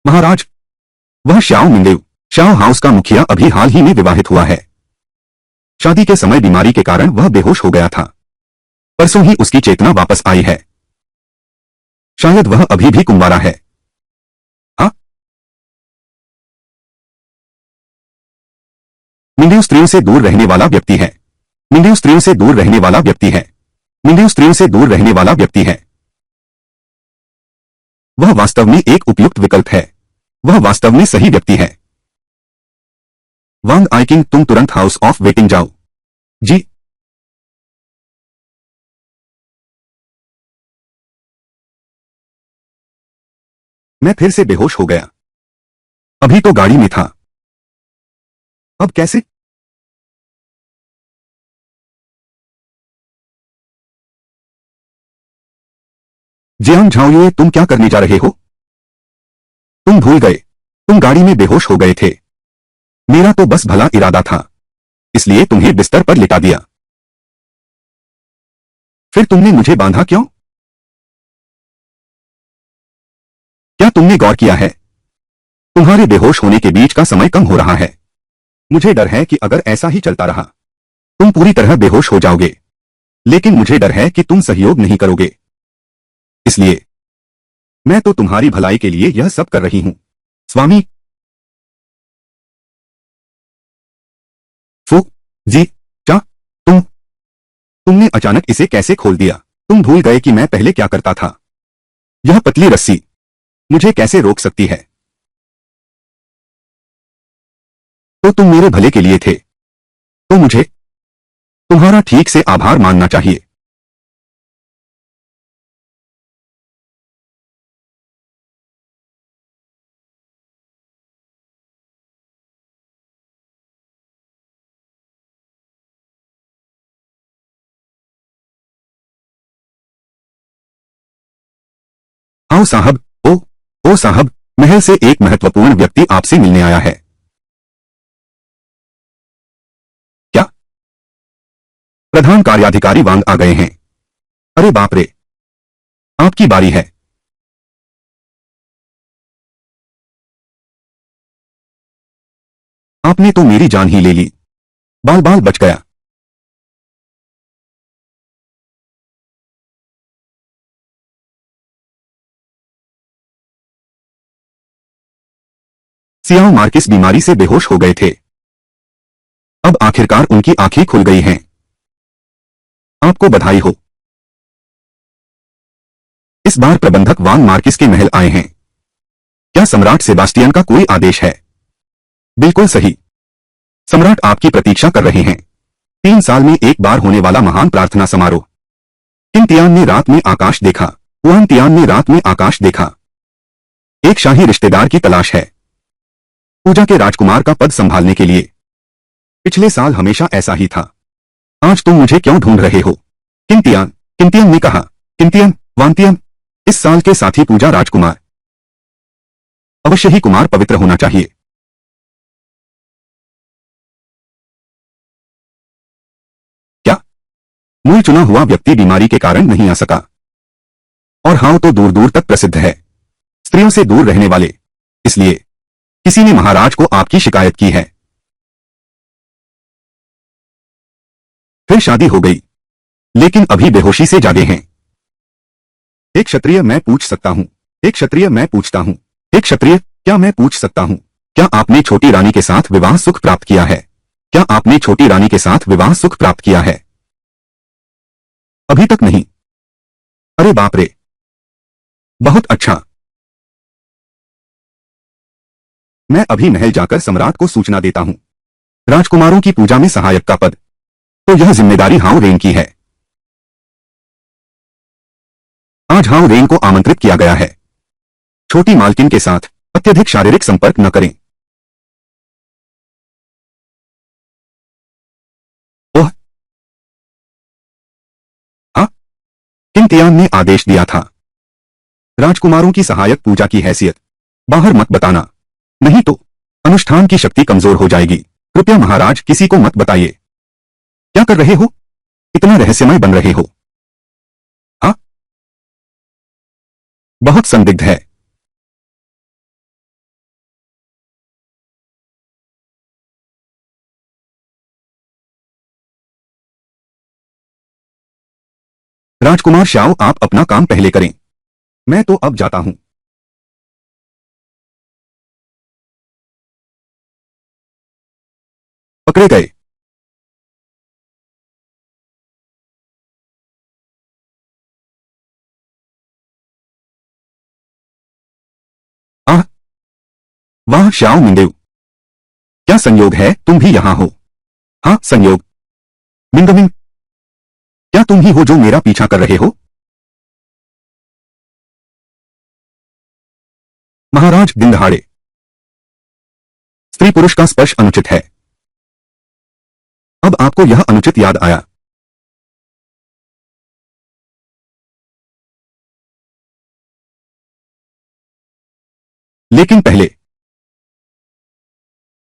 महाराज, वह श्याओ मिंगेउ, श्याओ हाउस का मुखिया अभी हाल ही में विवाहित हुआ है। शादी के समय बीमारी के कारण वह बेहोश हो गया था। परसों ही उसकी चेतना वापस आई है। शायद वह अभी भी कुंवारा है। हाँ, मिंगेउ स्त्रियों से दूर रहने वाला व्यक्ति है। मिंगेउ स्त्रियों से दूर रहने वाला व्यक्ति है। मिंगेउ स्त्रियों से दूर रहने वाला व्यक्ति है। वह वास्तव में एक उपयुक्त विकल्प है। वह वास्तव में सही व्यक्ति है। वांग आइकिंग, तुम तुरंत हाउस ऑफ वेटिंग जाओ। जी। मैं फिर से बेहोश हो गया। अभी तो गाड़ी में था। अब कैसे? जियांग झाओयुए, तुम क्या करने जा रहे हो? तुम भूल गए, तुम गाड़ी में बेहोश हो गए थे। मेरा तो बस भला इरादा था, इसलिए तुम्हें बिस्तर पर लिटा दिया। फिर तुमने मुझे बांधा क्यों? क्या तुमने गौर किया है? तुम्हारे बेहोश होने के बीच का समय कम हो रहा है। मुझे डर है कि अगर ऐसा ही चलता रहा तुम पूरी तरह बेहोश हो जाओगे। लेकिन मुझे डर है कि तुम सहयोग नहीं करोगे। इसलिए मैं तो तुम्हारी भलाई के लिए यह सब कर रही हूं। स्वामी। फू जी। क्या? तुमने अचानक इसे कैसे खोल दिया? तुम भूल गए कि मैं पहले क्या करता था। यह पतली रस्सी मुझे कैसे रोक सकती है? तो तुम मेरे भले के लिए थे, तो मुझे तुम्हारा ठीक से आभार मानना चाहिए। आओ साहब। ओ साहब, महल से एक महत्वपूर्ण व्यक्ति आपसे मिलने आया है। क्या? प्रधान कार्याधिकारी वांग आ गए हैं। अरे बाप रे, आपकी बारी है। आपने तो मेरी जान ही ले ली। बाल बाल बच गया। सियाओ मार्किस बीमारी से बेहोश हो गए थे। अब आखिरकार उनकी आंखें खुल गई हैं। आपको बधाई हो। इस बार प्रबंधक वांग मार्किस के महल आए हैं। क्या सम्राट सेबास्टियन का कोई आदेश है? बिल्कुल सही। सम्राट आपकी प्रतीक्षा कर रहे हैं। 3 साल में एक बार होने वाला महान प्रार्थना समारोह। किंग तियान ने रात में आकाश देखा। हुआन तियान ने रात में आकाश देखा। एक शाही रिश्तेदार की तलाश है पूजा के राजकुमार का पद संभालने के लिए। पिछले साल हमेशा ऐसा ही था। आज तुम मुझे क्यों ढूंढ रहे हो? किंग तियान ने कहा। किंग वांग, इस साल के साथी पूजा राजकुमार। अवश्य ही कुमार पवित्र होना चाहिए। क्या? मूल चुना हुआ व्यक्ति बीमारी के कारण नहीं आ सका। और हाउ तो दूर दूर तक प्रसिद्ध है, स्त्रियों से दूर रहने वाले। इसलिए किसी ने महाराज को आपकी शिकायत की है। फिर शादी हो गई, लेकिन अभी बेहोशी से जागे हैं। एक क्षत्रिय मैं पूछ सकता हूं। एक क्षत्रिय मैं पूछता हूं। एक क्षत्रिय, क्या मैं पूछ सकता हूं? क्या आपने छोटी रानी के साथ विवाह सुख प्राप्त किया है? क्या आपने छोटी रानी के साथ विवाह सुख प्राप्त किया है? अभी तक नहीं। अरे बाप रे, बहुत अच्छा। मैं अभी महल जाकर सम्राट को सूचना देता हूं। राजकुमारों की पूजा में सहायक का पद, तो यह जिम्मेदारी हाउ रेन की है। आज हाउ रेन को आमंत्रित किया गया है। छोटी मालकिन के साथ अत्यधिक शारीरिक संपर्क न करें। ओह हाँ, किंग तियान ने आदेश दिया था। राजकुमारों की सहायक पूजा की हैसियत बाहर मत बताना, नहीं तो अनुष्ठान की शक्ति कमजोर हो जाएगी। कृपया महाराज किसी को मत बताइए। क्या कर रहे हो? इतना रहस्यमय बन रहे हो। हाँ, बहुत संदिग्ध है। राजकुमार शाओ, आप अपना काम पहले करें। मैं तो अब जाता हूं। पकड़े गए। आह, वाह शाओ मिंदेव, क्या संयोग है तुम भी यहां हो। हाँ, संयोग। मिंगमिंग, क्या तुम ही हो जो मेरा पीछा कर रहे हो? महाराज, दिन दहाड़े स्त्री पुरुष का स्पर्श अनुचित है। अब आपको यह अनुचित याद आया। लेकिन पहले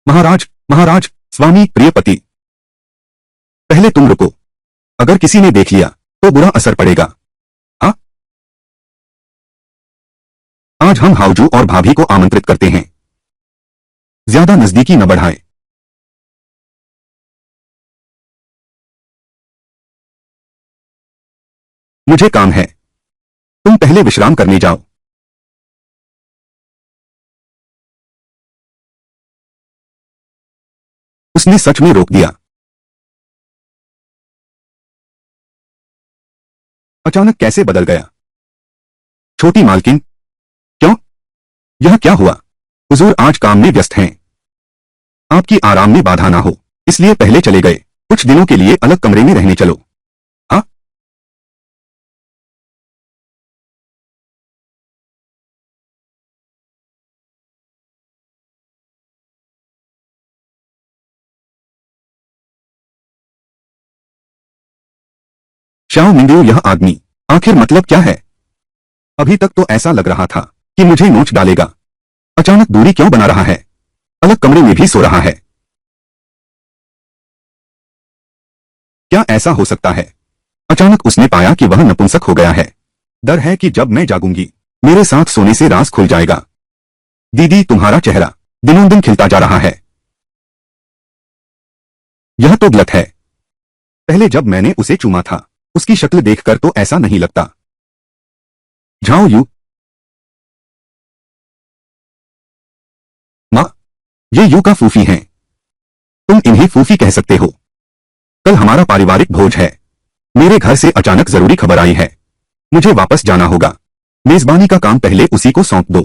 महाराज, महाराज, स्वामी, प्रियपति, पहले तुम रुको। अगर किसी ने देख लिया तो बुरा असर पड़ेगा। हाँ, आज हम हाउजू और भाभी को आमंत्रित करते हैं। ज्यादा नजदीकी न बढ़ाएं। मुझे काम है, तुम पहले विश्राम करने जाओ। उसने सच में रोक दिया। अचानक कैसे बदल गया? छोटी मालकिन, क्यों? यह क्या हुआ? हुजूर आज काम में व्यस्त हैं। आपकी आराम में बाधा ना हो, इसलिए पहले चले गए। कुछ दिनों के लिए अलग कमरे में रहने चलो। हाँ, शाओ मिंगयू, यह आदमी आखिर मतलब क्या है? अभी तक तो ऐसा लग रहा था कि मुझे नोच डालेगा। अचानक दूरी क्यों बना रहा है? अलग कमरे में भी सो रहा है। क्या ऐसा हो सकता है? अचानक उसने पाया कि वह नपुंसक हो गया है। डर है कि जब मैं जागूंगी मेरे साथ सोने से राज खुल जाएगा। दीदी, तुम्हारा चेहरा दिनों दिन खिलता जा रहा है। यह तो गलत है। पहले जब मैंने उसे चूमा था उसकी शक्ल देखकर तो ऐसा नहीं लगता। Zhao you. माँ, ये यू का फूफी हैं। तुम इन्हें फूफी कह सकते हो। कल हमारा पारिवारिक भोज है। मेरे घर से अचानक जरूरी खबर आई है। मुझे वापस जाना होगा। मेजबानी का काम पहले उसी को सौंप दो।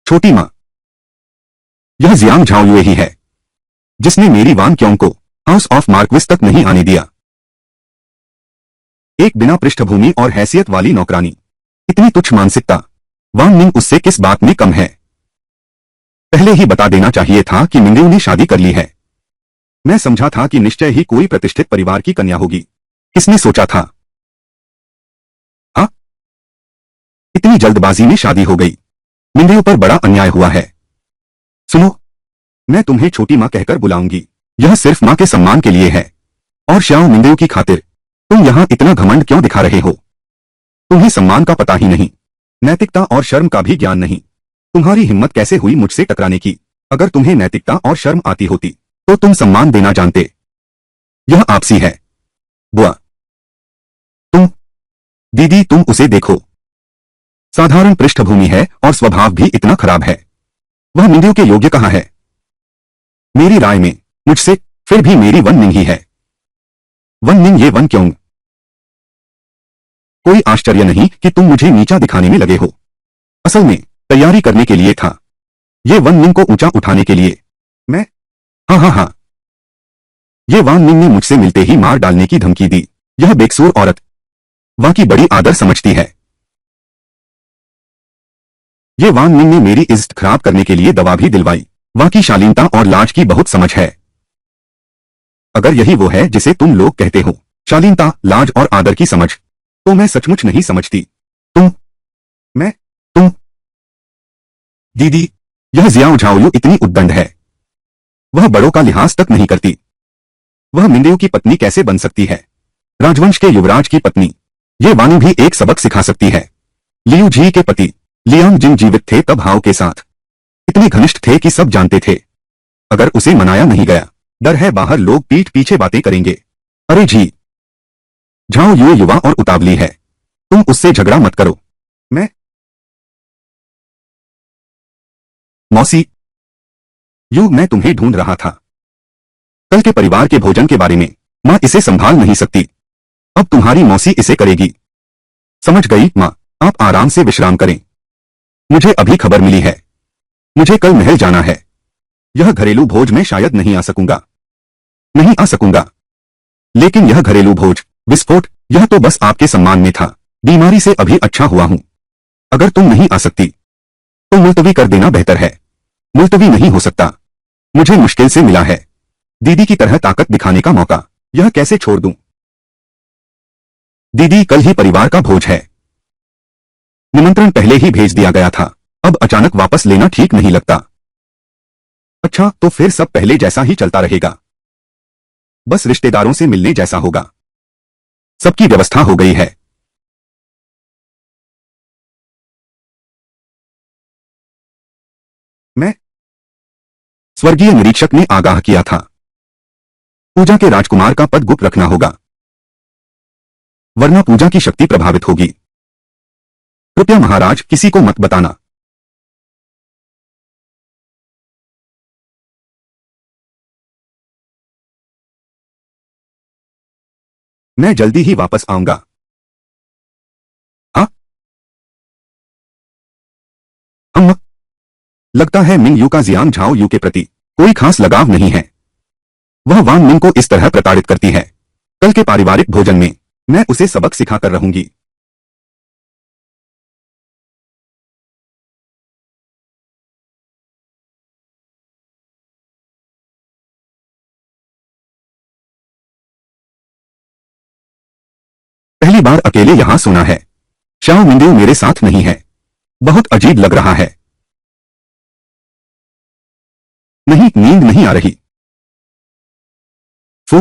छोटी माँ, यह जियांग झाओयुए ही है जिसने मेरी वान क्योंग को हाउस ऑफ मार्क्विस तक नहीं आने दिया। एक बिना पृष्ठभूमि और हैसियत वाली नौकरानी, इतनी तुच्छ मानसिकता। वांग निंग उससे किस बात में कम है? पहले ही बता देना चाहिए था कि मिंगयू ने शादी कर ली है। मैं समझा था कि निश्चय ही कोई प्रतिष्ठित परिवार की कन्या होगी। किसने सोचा था? हाँ, इतनी जल्दबाजी में शादी हो गई। मिंगयू पर बड़ा अन्याय हुआ है। सुनो, मैं तुम्हें छोटी माँ कहकर बुलाऊंगी। यह सिर्फ माँ के सम्मान के लिए है। और श्याओ मिंगयू की खातिर तुम यहाँ इतना घमंड क्यों दिखा रहे हो? तुम्हें सम्मान का पता ही नहीं, नैतिकता और शर्म का भी ज्ञान नहीं। तुम्हारी हिम्मत कैसे हुई मुझसे टकराने की? अगर तुम्हें नैतिकता और शर्म आती होती तो तुम सम्मान देना जानते। यह आपसी है। बुआ, तुम, दीदी तुम उसे देखो। साधारण पृष्ठभूमि है और स्वभाव भी इतना खराब है। वह मिंगयू के योग्य कहाँ है? मेरी राय में मुझसे फिर भी मेरी वन निंग ही है। वन निंग, ये वन क्यों? कोई आश्चर्य नहीं कि तुम मुझे नीचा दिखाने में लगे हो। असल में तैयारी करने के लिए था। ये वन निंग को ऊंचा उठाने के लिए। मैं, हाँ हाँ हाँ, ये वान निंग ने मुझसे मिलते ही मार डालने की धमकी दी। यह बेकसूर औरत वां की बड़ी आदर समझती है। ये वान निंग ने मेरी इज्जत खराब करने के लिए दवा भी दिलवाई। वां की शालीनता और लाज की बहुत समझ है। अगर यही वो है जिसे तुम लोग कहते हो शालीनता, लाज और आदर की समझ, तो मैं सचमुच नहीं समझती। मैं, तुम, दीदी, यह जियांग झाओयू इतनी उद्दंड है। वह बड़ों का लिहाज तक नहीं करती। वह मिंगयू की पत्नी कैसे बन सकती है? राजवंश के युवराज की पत्नी। ये वानी भी एक सबक सिखा सकती है। लियू जी के पति लियांग जिन जीवित थे तब हाओ के साथ इतने घनिष्ठ थे कि सब जानते थे। अगर उसे मनाया नहीं गया, डर है बाहर लोग पीठ पीछे बातें करेंगे। अरे जी, झाओ यू युवा और उतावली है। तुम उससे झगड़ा मत करो। मैं, मौसी, मैं तुम्हें ढूंढ रहा था। कल के परिवार के भोजन के बारे में। माँ इसे संभाल नहीं सकती। अब तुम्हारी मौसी इसे करेगी। समझ गई माँ, आप आराम से विश्राम करें। मुझे अभी खबर मिली है। मुझे कल महल जाना है। यह घरेलू भोज में शायद नहीं आ सकूंगा। नहीं आ सकूंगा। लेकिन यह घरेलू भोज, विस्फोट, यह तो बस आपके सम्मान में था। बीमारी से अभी अच्छा हुआ हूं। अगर तुम नहीं आ सकती तो मुलतवी कर देना बेहतर है। मुलतवी नहीं हो सकता। मुझे मुश्किल से मिला है दीदी की तरह ताकत दिखाने का मौका। यह कैसे छोड़ दूं? दीदी, कल ही परिवार का भोज है। निमंत्रण पहले ही भेज दिया गया था। अब अचानक वापस लेना ठीक नहीं लगता। अच्छा, तो फिर सब पहले जैसा ही चलता रहेगा। बस रिश्तेदारों से मिलने जैसा होगा। सबकी व्यवस्था हो गई है। मैं, स्वर्गीय निरीक्षक ने आगाह किया था। पूजा के राजकुमार का पद गुप्त रखना होगा, वरना पूजा की शक्ति प्रभावित होगी। कृपया महाराज, किसी को मत बताना। मैं जल्दी ही वापस आऊंगा। हाँ, हम, लगता है मिंग यू का जियांग झाओ यू के प्रति कोई खास लगाव नहीं है। वह वांग मिंग को इस तरह प्रताड़ित करती है। कल के पारिवारिक भोजन में मैं उसे सबक सिखाकर रहूंगी। पहली बार अकेले यहां सोना है। शाओ मिंगयू मेरे साथ नहीं है। बहुत अजीब लग रहा है। नहीं, नींद नहीं आ रही। फू।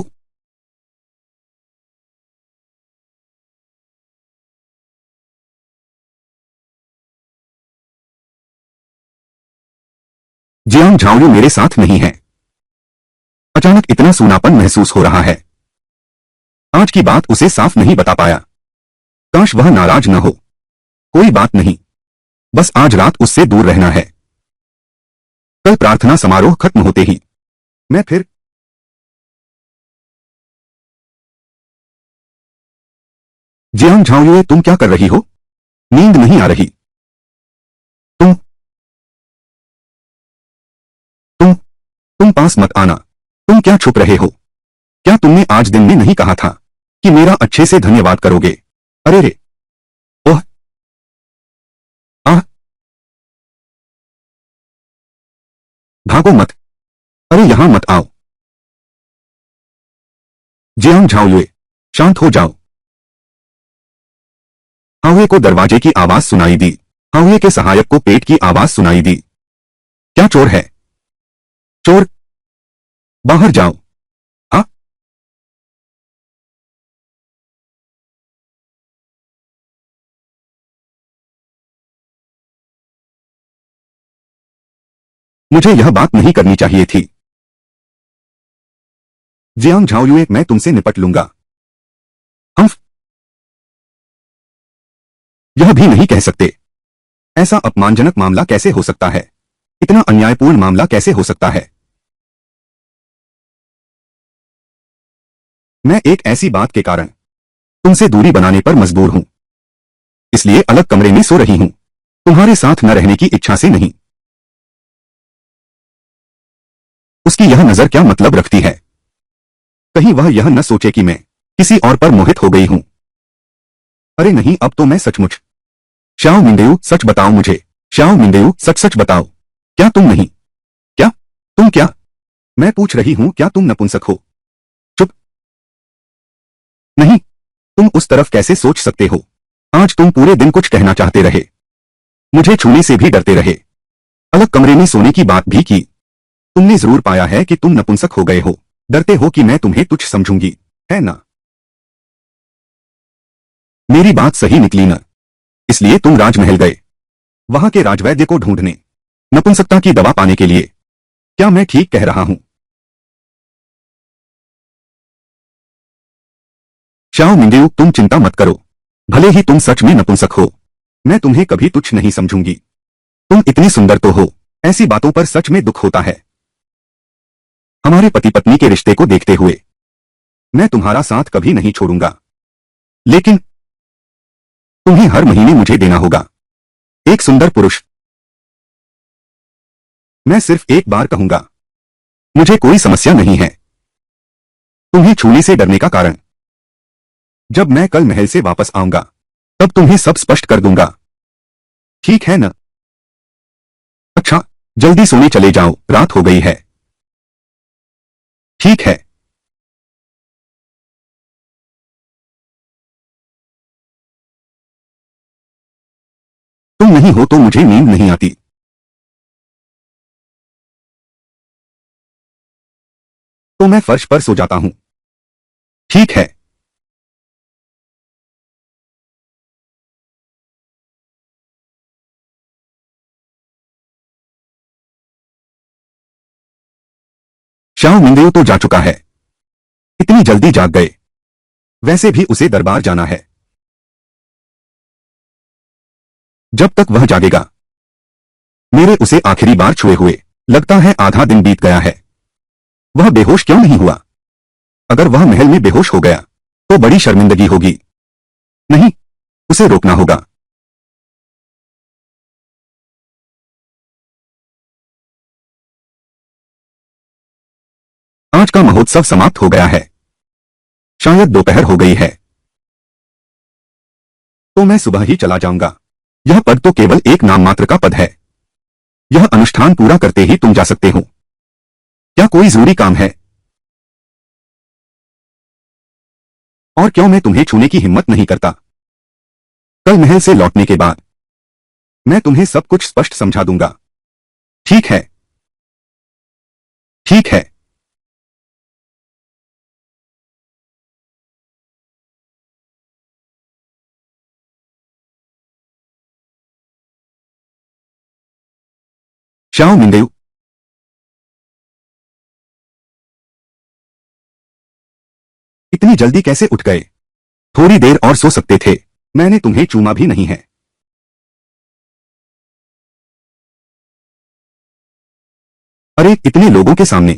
जियांग झाओयू मेरे साथ नहीं है। अचानक इतना सूनापन महसूस हो रहा है। आज की बात उसे साफ नहीं बता पाया। काश वह नाराज न हो। कोई बात नहीं, बस आज रात उससे दूर रहना है। कल प्रार्थना समारोह खत्म होते ही मैं फिर। जियांग झाओयू, तुम क्या कर रही हो? नींद नहीं आ रही। तुम तुम तुम पास मत आना। तुम क्या छुप रहे हो? क्या तुमने आज दिन में नहीं कहा था कि मेरा अच्छे से धन्यवाद करोगे? अरे रे। ओह। आह। भागो मत। अरे यहां मत आओ। जियांग झाओयू, शांत हो जाओ। हावे को दरवाजे की आवाज सुनाई दी। हावे के सहायक को पेट की आवाज सुनाई दी। क्या चोर है? चोर, बाहर जाओ। हाँ। मुझे यह बात नहीं करनी चाहिए थी। जियांग झाओयू, मैं तुमसे निपट लूंगा। हम यह भी नहीं कह सकते। ऐसा अपमानजनक मामला कैसे हो सकता है? इतना अन्यायपूर्ण मामला कैसे हो सकता है? मैं एक ऐसी बात के कारण तुमसे दूरी बनाने पर मजबूर हूं। इसलिए अलग कमरे में सो रही हूं। तुम्हारे साथ न रहने की इच्छा से नहीं। उसकी यह नजर क्या मतलब रखती है? कहीं वह यह न सोचे कि मैं किसी और पर मोहित हो गई हूं। अरे नहीं, अब तो मैं सचमुच। शाओ मिंगयू, सच बताओ मुझे। शाओ मिंगयू, सच सच बताओ। क्या तुम नहीं? क्या? तुम क्या? मैं पूछ रही हूं, क्या तुम नपुंसक हो? चुप। नहीं। तुम उस तरफ कैसे सोच सकते हो? आज तुम पूरे दिन कुछ कहना चाहते रहे। मुझे छूने से भी डरते रहे। अलग कमरे में सोने की बात भी की। तुमने जरूर पाया है कि तुम नपुंसक हो गए हो। डरते हो कि मैं तुम्हें तुच्छ समझूंगी, है ना? मेरी बात सही निकली ना? इसलिए तुम राजमहल गए, वहां के राजवैद्य को ढूंढने, नपुंसकता की दवा पाने के लिए। क्या मैं ठीक कह रहा हूं? शाओ मिंगयू, तुम चिंता मत करो। भले ही तुम सच में नपुंसक हो, मैं तुम्हें कभी तुच्छ नहीं समझूंगी। तुम इतनी सुंदर तो हो। ऐसी बातों पर सच में दुख होता है। हमारे पति पत्नी के रिश्ते को देखते हुए मैं तुम्हारा साथ कभी नहीं छोड़ूंगा। लेकिन तुम्हें हर महीने मुझे देना होगा एक सुंदर पुरुष। मैं सिर्फ एक बार कहूंगा। मुझे कोई समस्या नहीं है तुम्हें छूने से डरने का कारण। जब मैं कल महल से वापस आऊंगा तब तुम्हें सब स्पष्ट कर दूंगा। ठीक है ना? अच्छा, जल्दी सोने चले जाओ, रात हो गई है। ठीक है। तुम नहीं हो तो मुझे नींद नहीं आती। तो मैं फर्श पर सो जाता हूं। ठीक है। शाओ मिंगयू तो जा चुका है। इतनी जल्दी जाग गए? वैसे भी उसे दरबार जाना है। जब तक वह जागेगा मेरे उसे आखिरी बार छुए हुए लगता है आधा दिन बीत गया है। वह बेहोश क्यों नहीं हुआ? अगर वह महल में बेहोश हो गया तो बड़ी शर्मिंदगी होगी। नहीं, उसे रोकना होगा। आज का महोत्सव समाप्त हो गया है। शायद दोपहर हो गई है। तो मैं सुबह ही चला जाऊंगा। यह पद तो केवल एक नाम मात्र का पद है। यह अनुष्ठान पूरा करते ही तुम जा सकते हो। क्या कोई जरूरी काम है? और क्यों मैं तुम्हें छूने की हिम्मत नहीं करता? कल महल से लौटने के बाद मैं तुम्हें सब कुछ स्पष्ट समझा दूंगा। ठीक है। ठीक है। शाओ मिंगयू, इतनी जल्दी कैसे उठ गए? थोड़ी देर और सो सकते थे। मैंने तुम्हें चूमा भी नहीं है। अरे इतने लोगों के सामने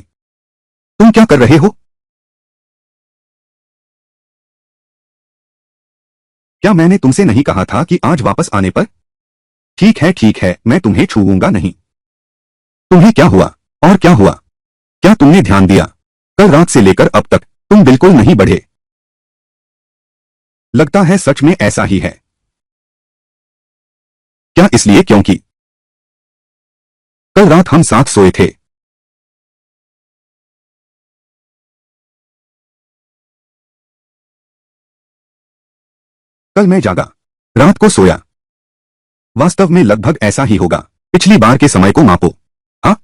तुम क्या कर रहे हो? क्या मैंने तुमसे नहीं कहा था कि आज वापस आने पर? ठीक है, मैं तुम्हें छूऊंगा नहीं। तुम्हें क्या हुआ? और क्या हुआ? क्या तुमने ध्यान दिया? कल रात से लेकर अब तक तुम बिल्कुल नहीं बढ़े। लगता है सच में ऐसा ही है। क्या इसलिए क्योंकि कल रात हम साथ सोए थे। कल मैं जागा, रात को सोया। वास्तव में लगभग ऐसा ही होगा। पिछली बार के समय को मापो। हाँ,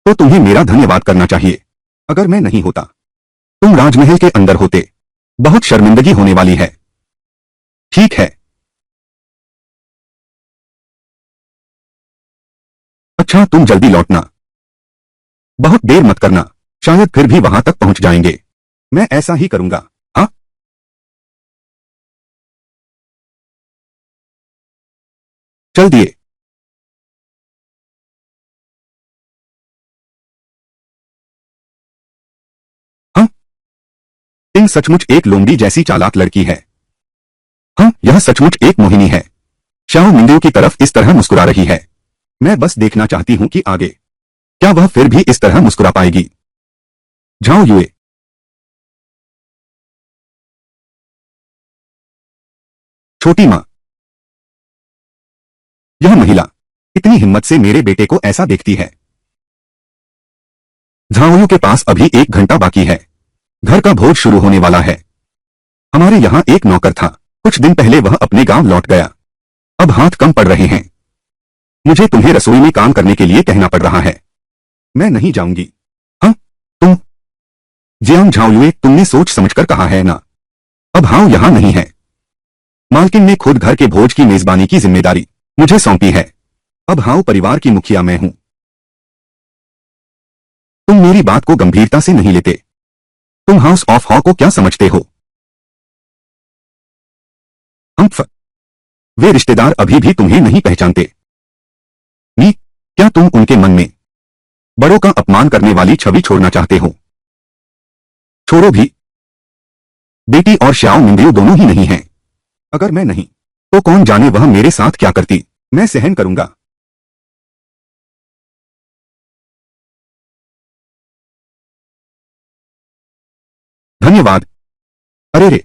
तो तुम्हें मेरा धन्यवाद करना चाहिए। अगर मैं नहीं होता, तुम राजमहल के अंदर होते। बहुत शर्मिंदगी होने वाली है। ठीक है। अच्छा तुम जल्दी लौटना। बहुत देर मत करना। शायद फिर भी वहां तक पहुंच जाएंगे। मैं ऐसा ही करूंगा। हाँ, चल दिए। हाँ, टिंग सचमुच एक लोमड़ी जैसी चालाक लड़की है। हाँ, यह सचमुच एक मोहिनी है। शाओ मिंदू की तरफ इस तरह मुस्कुरा रही है। मैं बस देखना चाहती हूं कि आगे क्या वह फिर भी इस तरह मुस्कुरा पाएगी। झाओ युए, छोटी माँ, यह महिला इतनी हिम्मत से मेरे बेटे को ऐसा देखती है। झाओयू के पास अभी 1 घंटा बाकी है। घर का भोज शुरू होने वाला है। हमारे यहाँ एक नौकर था। कुछ दिन पहले वह अपने गांव लौट गया। अब हाथ कम पड़ रहे हैं। मुझे तुम्हें रसोई में काम करने के लिए कहना पड़ रहा है। मैं नहीं जाऊंगी। हाँ, तुम जियांग झाओयुए, तुमने सोच समझकर कहा है ना। अब हाउ यहाँ नहीं है। मालकिन ने खुद घर के भोज की मेजबानी की जिम्मेदारी मुझे सौंपी है। अब हाउ परिवार की मुखिया मैं हूं। तुम मेरी बात को गंभीरता से नहीं लेते। तुम हाउस ऑफ हॉ को क्या समझते हो? हम्फ, वे रिश्तेदार अभी भी तुम्हें नहीं पहचानते। नी, क्या तुम उनके मन में बड़ों का अपमान करने वाली छवि छोड़ना चाहते हो? छोड़ो भी। बेटी और श्याओ मिंदियो दोनों ही नहीं हैं। अगर मैं नहीं, तो कौन जाने वह मेरे साथ क्या करती। मैं सहन करूंगा। धन्यवाद। अरे रे,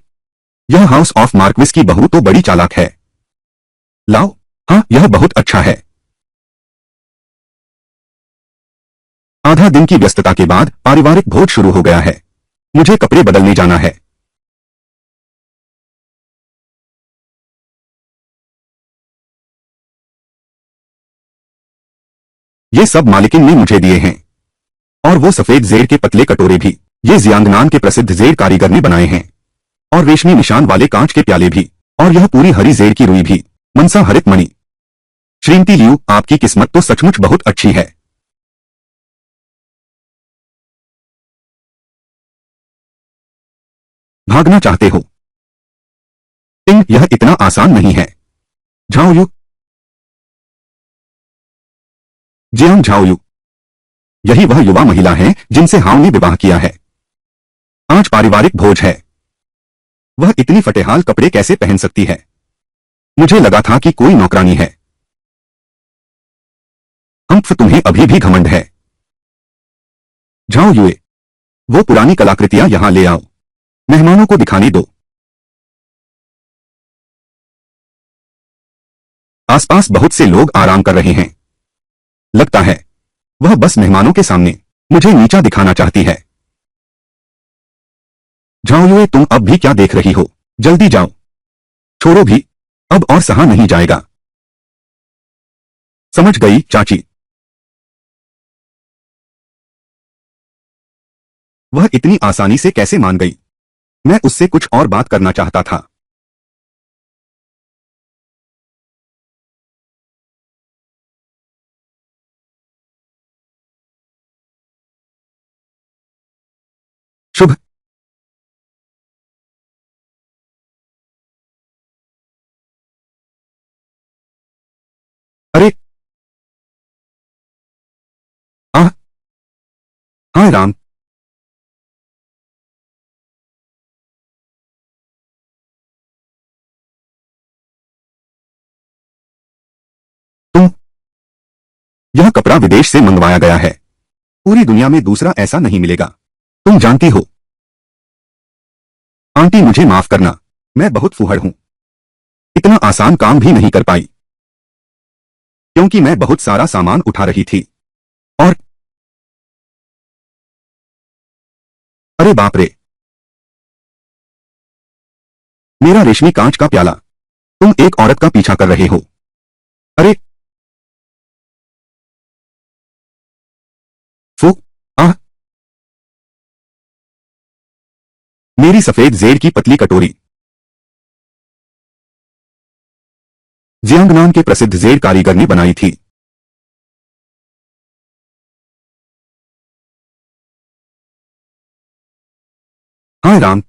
यह हाउस ऑफ मार्क्विस की बहू तो बड़ी चालाक है। लाओ। हाँ, यह बहुत अच्छा है। आधा दिन की व्यस्तता के बाद पारिवारिक भोज शुरू हो गया है। मुझे कपड़े बदलने जाना है। ये सब मालिकिन ने मुझे दिए हैं। और वो सफेद जेर के पतले कटोरे भी। ये जियांगनान के प्रसिद्ध जेर कारीगर ने बनाए हैं। और रेशमी निशान वाले कांच के प्याले भी। और यह पूरी हरी जेर की रुई भी। मनसा हरित मणि। श्रीमती लियू, आपकी किस्मत तो सचमुच बहुत अच्छी है। भागना चाहते हो? टिंग, यह इतना आसान नहीं है। झाओयू, जियांग झाओयू, यही वह युवा महिला है जिनसे हाउ ने विवाह किया है। आज पारिवारिक भोज है। वह इतनी फटेहाल कपड़े कैसे पहन सकती है? मुझे लगा था कि कोई नौकरानी है। हम्फ, तुम्हें अभी भी घमंड है। झाओ युए, वो पुरानी कलाकृतियां यहां ले आओ। मेहमानों को दिखाने दो। आसपास बहुत से लोग आराम कर रहे हैं। लगता है वह बस मेहमानों के सामने मुझे नीचा दिखाना चाहती है। झाओ युए, तुम अब भी क्या देख रही हो? जल्दी जाओ। छोड़ो भी। अब और सहा नहीं जाएगा। समझ गई चाची। वह इतनी आसानी से कैसे मान गई? मैं उससे कुछ और बात करना चाहता था। शुभ। अरे आह। हाँ राम। तुम। यह कपड़ा विदेश से मंगवाया गया है। पूरी दुनिया में दूसरा ऐसा नहीं मिलेगा। तुम जानती हो आंटी, मुझे माफ करना। मैं बहुत फूहड़ हूं। इतना आसान काम भी नहीं कर पाई क्योंकि मैं बहुत सारा सामान उठा रही थी। और अरे बाप रे, मेरा रेशमी कांच का प्याला। तुम एक औरत का पीछा कर रहे हो। अरे फू। आह। मेरी सफेद जेड की पतली कटोरी। जियांगनान के प्रसिद्ध जेड कारीगर ने बनाई थी। हाँ राम।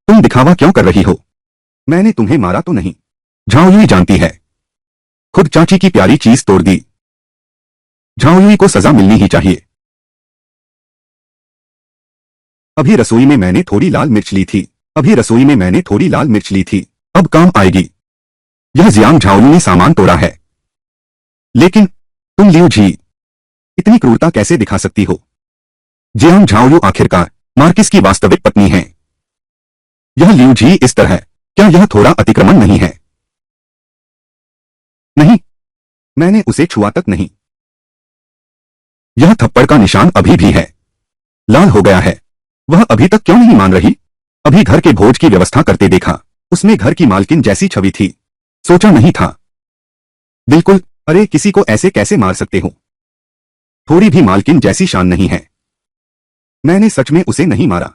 तुम दिखावा क्यों कर रही हो? मैंने तुम्हें मारा तो नहीं? झाओ युई जानती है, खुद चाची की प्यारी चीज तोड़ दी। झाओ युई को सजा मिलनी ही चाहिए। अभी रसोई में मैंने थोड़ी लाल मिर्च ली थी। अभी रसोई में मैंने थोड़ी लाल मिर्च ली थी। अब काम आएगी। यह जियांग झाओयू ने सामान तोड़ा है। लेकिन तुम लियू जी इतनी क्रूरता कैसे दिखा सकती हो? जियांग झाओयू आखिरकार मार्किस की वास्तविक पत्नी है। यह लियू जी इस तरह, क्या यह थोड़ा अतिक्रमण नहीं है? नहीं, मैंने उसे छुआ तक नहीं। यह थप्पड़ का निशान अभी भी है। लाल हो गया है। वह अभी तक क्यों नहीं मान रही? अभी घर के भोज की व्यवस्था करते देखा। उसमें घर की मालकिन जैसी छवि थी। सोचा नहीं था। बिल्कुल। अरे किसी को ऐसे कैसे मार सकते हो? थोड़ी भी मालकिन जैसी शान नहीं है। मैंने सच में उसे नहीं मारा।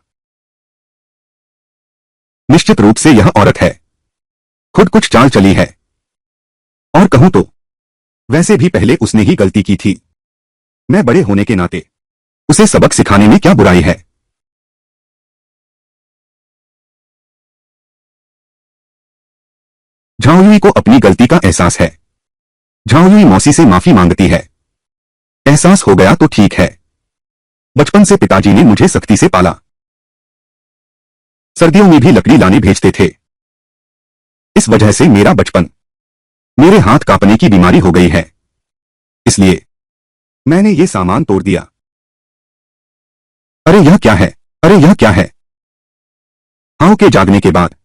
निश्चित रूप से यह औरत है। खुद कुछ चाल चली है। और कहूं तो वैसे भी पहले उसने ही गलती की थी। मैं बड़े होने के नाते उसे सबक सिखाने में क्या बुराई है? झाओयुई को अपनी गलती का एहसास है। झाओयुई मौसी से माफी मांगती है। एहसास हो गया तो ठीक है। बचपन से पिताजी ने मुझे सख्ती से पाला। सर्दियों में भी लकड़ी लाने भेजते थे। इस वजह से मेरा बचपन, मेरे हाथ कांपने की बीमारी हो गई है। इसलिए मैंने ये सामान तोड़ दिया। अरे यह क्या है? अरे यह क्या है? हाउ के जागने के बाद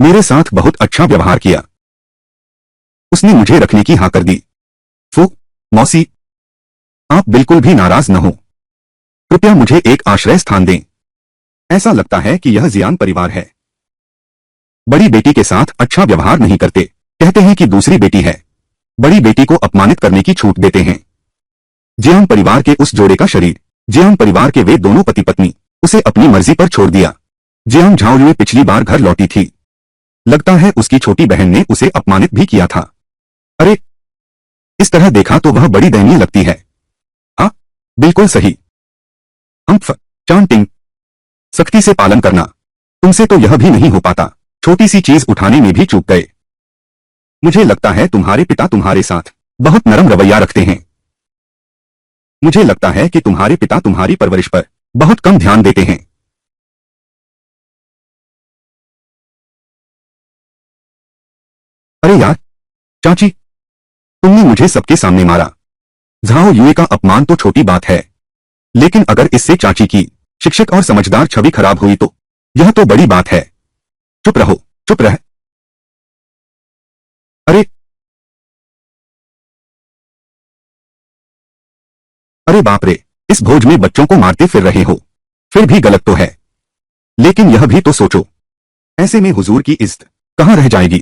मेरे साथ बहुत अच्छा व्यवहार किया। उसने मुझे रखने की हाँ कर दी। फू। मौसी, आप बिल्कुल भी नाराज न हो। कृपया मुझे एक आश्रय स्थान दें। ऐसा लगता है कि यह जियान परिवार है। बड़ी बेटी के साथ अच्छा व्यवहार नहीं करते। कहते हैं कि दूसरी बेटी है। बड़ी बेटी को अपमानित करने की छूट देते हैं। जियांग परिवार के उस जोड़े का शरीर, जियांग परिवार के वे दोनों पति पत्नी, उसे अपनी मर्जी पर छोड़ दिया। जियांग झाओयुई पिछली बार घर लौटी थी। लगता है उसकी छोटी बहन ने उसे अपमानित भी किया था। अरे इस तरह देखा तो वह बड़ी दयनीय लगती है। हाँ, बिल्कुल सही। हम्फ। चांटिंग। सख्ती से पालन करना। तुमसे तो यह भी नहीं हो पाता। छोटी सी चीज उठाने में भी चूक गए। मुझे लगता है तुम्हारे पिता तुम्हारे साथ बहुत नरम रवैया रखते हैं। मुझे लगता है कि तुम्हारे पिता तुम्हारी परवरिश पर बहुत कम ध्यान देते हैं। अरे यार, चाची, तुमने मुझे सबके सामने मारा। झाओ युए का अपमान तो छोटी बात है, लेकिन अगर इससे चाची की शिक्षक और समझदार छवि खराब हुई तो यह तो बड़ी बात है। चुप रहो, चुप रह। अरे अरे बाप रे, इस भोज में बच्चों को मारते फिर रहे हो। फिर भी गलत तो है, लेकिन यह भी तो सोचो, ऐसे में हुजूर की इज्जत कहां रह जाएगी?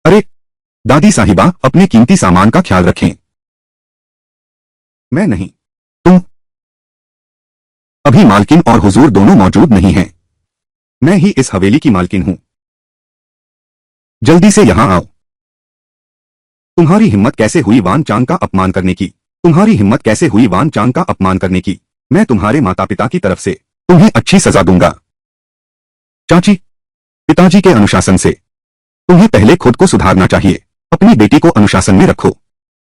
अरे दादी साहिबा, अपने कीमती सामान का ख्याल रखें। मैं नहीं। तुम। अभी मालकिन और हुजूर दोनों मौजूद नहीं हैं। मैं ही इस हवेली की मालकिन हूं। जल्दी से यहां आओ। तुम्हारी हिम्मत कैसे हुई वान चांग का अपमान करने की? तुम्हारी हिम्मत कैसे हुई वान चांग का अपमान करने की? मैं तुम्हारे माता पिता की तरफ से तुम्हें अच्छी सजा दूंगा। चाची, पिताजी के अनुशासन से तुम्हें पहले खुद को सुधारना चाहिए। अपनी बेटी को अनुशासन में रखो।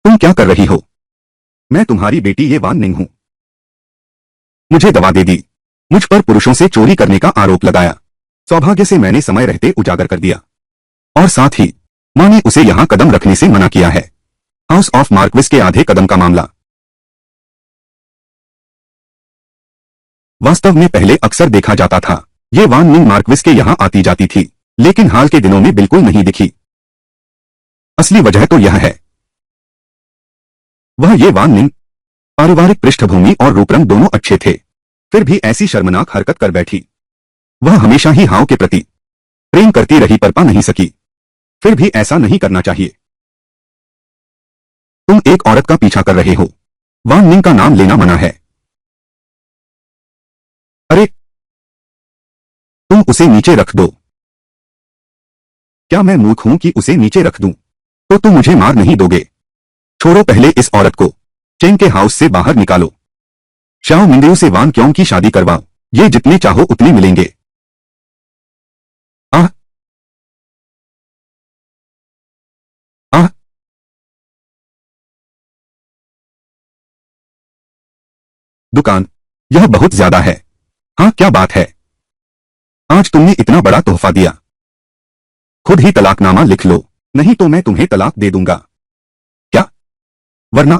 तुम क्या कर रही हो? मैं तुम्हारी बेटी ये वान निंग हूं। मुझे दवा दे दी। मुझ पर पुरुषों से चोरी करने का आरोप लगाया। सौभाग्य से मैंने समय रहते उजागर कर दिया। और साथ ही मां ने उसे यहां कदम रखने से मना किया है। हाउस ऑफ मार्क्विस के आधे कदम का मामला। वास्तव में पहले अक्सर देखा जाता था। ये वान निंग मार्क्विस के यहां आती जाती थी, लेकिन हाल के दिनों में बिल्कुल नहीं दिखी। असली वजह तो यह है, वह ये वान निंग पारिवारिक पृष्ठभूमि और रूपरंग दोनों अच्छे थे, फिर भी ऐसी शर्मनाक हरकत कर बैठी। वह हमेशा ही हाव के प्रति प्रेम करती रही पर पा नहीं सकी। फिर भी ऐसा नहीं करना चाहिए। तुम एक औरत का पीछा कर रहे हो। वान निंग का नाम लेना मना है। अरे, तुम उसे नीचे रख दो। क्या मैं मूर्ख हूं कि उसे नीचे रख दूं? तो तुम मुझे मार नहीं दोगे। छोड़ो पहले इस औरत को। चेंग के हाउस से बाहर निकालो। शाओ मिंगयू से वान क्यों की शादी करवाओ। ये जितने चाहो उतने मिलेंगे। आह, आह। दुकान, यह बहुत ज्यादा है। हाँ, क्या बात है? आज तुमने इतना बड़ा तोहफा दिया। खुद ही तलाकनामा लिख लो, नहीं तो मैं तुम्हें तलाक दे दूंगा। क्या? वरना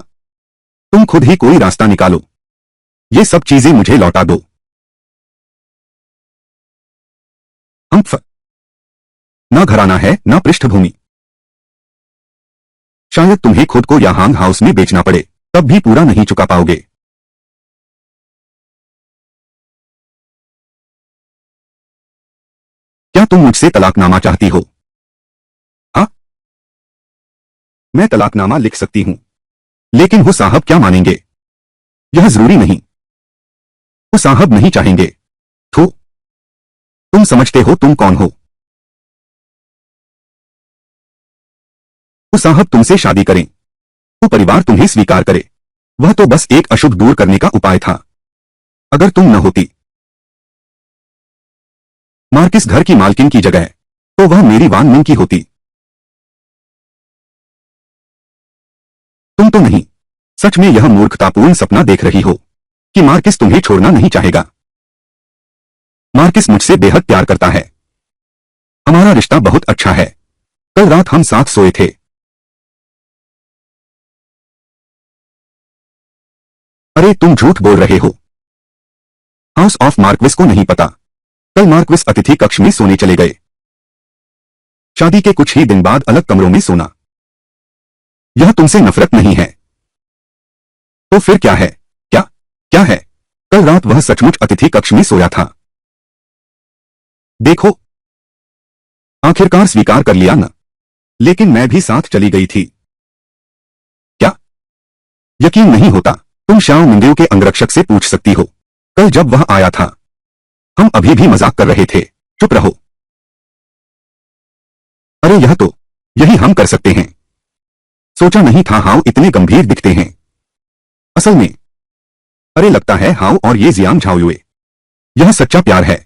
तुम खुद ही कोई रास्ता निकालो। ये सब चीजें मुझे लौटा दो। हम ना घराना है ना पृष्ठभूमि। शायद तुम्हें खुद को याहांग हाउस में बेचना पड़े, तब भी पूरा नहीं चुका पाओगे। क्या तुम मुझसे तलाकनामा चाहती हो? हाँ, मैं तलाकनामा लिख सकती हूँ, लेकिन वो साहब क्या मानेंगे? यह जरूरी नहीं। वो साहब नहीं चाहेंगे। थू, तुम समझते हो तुम कौन हो? वो साहब तुमसे शादी करें, वो परिवार तुम्हें स्वीकार करे, वह तो बस एक अशुभ दूर करने का उपाय था। अगर तुम न होती मार्किस घर की मालकिन की जगह, तो वह मेरी वान मिंग की होती। तुम तो नहीं। सच में यह मूर्खतापूर्ण सपना देख रही हो कि मार्किस तुम्हें छोड़ना नहीं चाहेगा। मार्किस मुझसे बेहद प्यार करता है। हमारा रिश्ता बहुत अच्छा है। कल रात हम साथ सोए थे। अरे, तुम झूठ बोल रहे हो। हाउस ऑफ मार्क्विस को नहीं पता। कल मार्क्विस अतिथि कक्ष में सोने चले गए। शादी के कुछ ही दिन बाद अलग कमरों में सोना। यह तुमसे नफरत नहीं है तो फिर क्या है? क्या? क्या है? कल रात वह सचमुच अतिथि कक्ष में सोया था। देखो, आखिरकार स्वीकार कर लिया ना। लेकिन मैं भी साथ चली गई थी। क्या? यकीन नहीं होता। तुम शाओ मिंगयू के अंगरक्षक से पूछ सकती हो। कल जब वह आया था, हम अभी भी मजाक कर रहे थे। चुप रहो। अरे, यह तो यही हम कर सकते हैं। सोचा नहीं था हाउ इतने गंभीर दिखते हैं। असल में, अरे लगता है हाउ और ये जियांग झाओयुए, यह सच्चा प्यार है।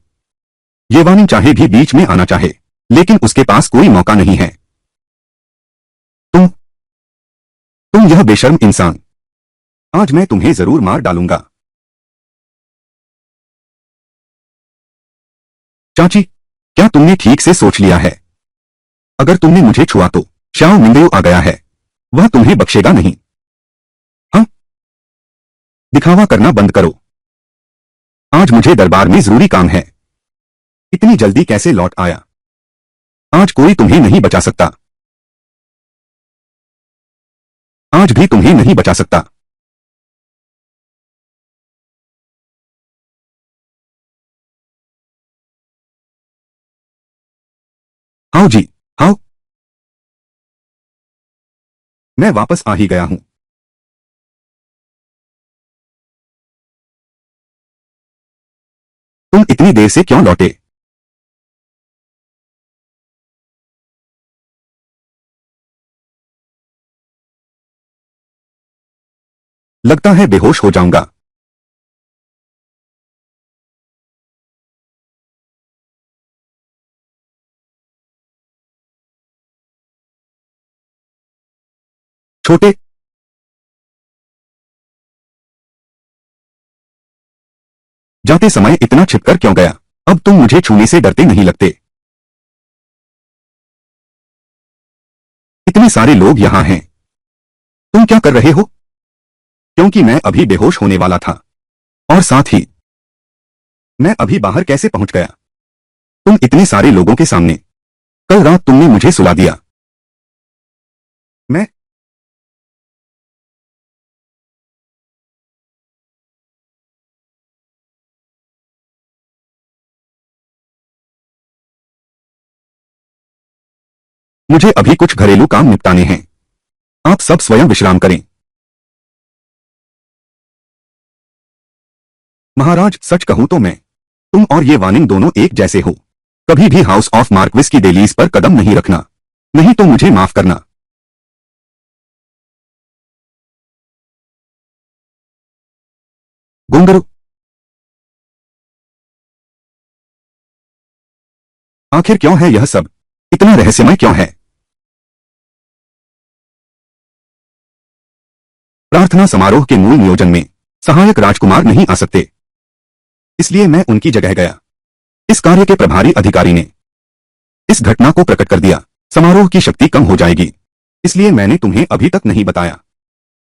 ये वानिंग चाहे भी बीच में आना चाहे, लेकिन उसके पास कोई मौका नहीं है। तुम तुम यह बेशर्म इंसान, आज मैं तुम्हें जरूर मार डालूंगा। चाची, क्या तुमने ठीक से सोच लिया है? अगर तुमने मुझे छुआ तो शाओ मिंगयू आ गया है, वह तुम्हें बख्शेगा नहीं। हाँ, दिखावा करना बंद करो। आज मुझे दरबार में जरूरी काम है। इतनी जल्दी कैसे लौट आया? आज कोई तुम्हें नहीं बचा सकता। आज भी तुम्हें नहीं बचा सकता। हाउ जी, हाउ। मैं वापस आ ही गया हूं। तुम इतनी देर से क्यों लौटे? लगता है बेहोश हो जाऊंगा। छोटे, जाते समय इतना छिपकर क्यों गया? अब तुम मुझे छूने से डरते नहीं लगते। इतने सारे लोग यहाँ हैं। तुम क्या कर रहे हो? क्योंकि मैं अभी बेहोश होने वाला था। और साथ ही मैं अभी बाहर कैसे पहुंच गया? तुम इतने सारे लोगों के सामने। कल रात तुमने मुझे सुला दिया। मैं मुझे अभी कुछ घरेलू काम निपटाने हैं। आप सब स्वयं विश्राम करें। महाराज, सच कहूं तो मैं, तुम और ये वानिंग दोनों एक जैसे हो। कभी भी हाउस ऑफ मार्क्विस की डेलीज पर कदम नहीं रखना। नहीं तो मुझे माफ करना। गुंगरू, आखिर क्यों है यह सब? इतना रहस्यमय क्यों है? प्रार्थना समारोह के मूल नियोजन में सहायक राजकुमार नहीं आ सकते, इसलिए मैं उनकी जगह गया। इस कार्य के प्रभारी अधिकारी ने इस घटना को प्रकट कर दिया। समारोह की शक्ति कम हो जाएगी, इसलिए मैंने तुम्हें अभी तक नहीं बताया।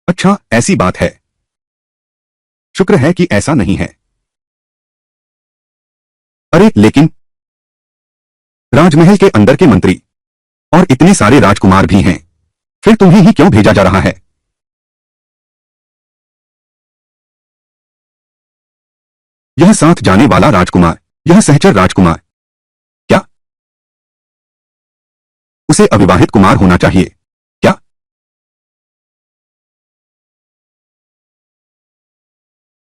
अच्छा, ऐसी बात है। शुक्र है कि ऐसा नहीं है। अरे लेकिन राजमहल के अंदर के मंत्री और इतने सारे राजकुमार भी हैं, फिर तुम्हें ही क्यों भेजा जा रहा है? यह साथ जाने वाला राजकुमार, यह सहचर राजकुमार, क्या उसे अविवाहित कुमार होना चाहिए? क्या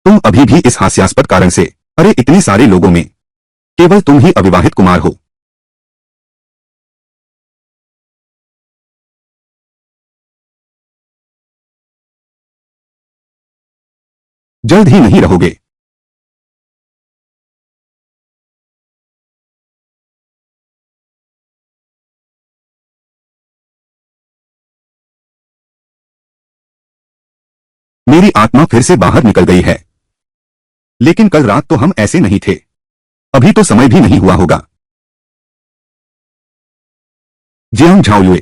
तुम अभी भी इस हास्यास्पद कारण से, अरे इतने सारे लोगों में केवल तुम ही अविवाहित कुमार हो? जल्द ही नहीं रहोगे। मेरी आत्मा फिर से बाहर निकल गई है। लेकिन कल रात तो हम ऐसे नहीं थे। अभी तो समय भी नहीं हुआ होगा। जियांग झाओयुए,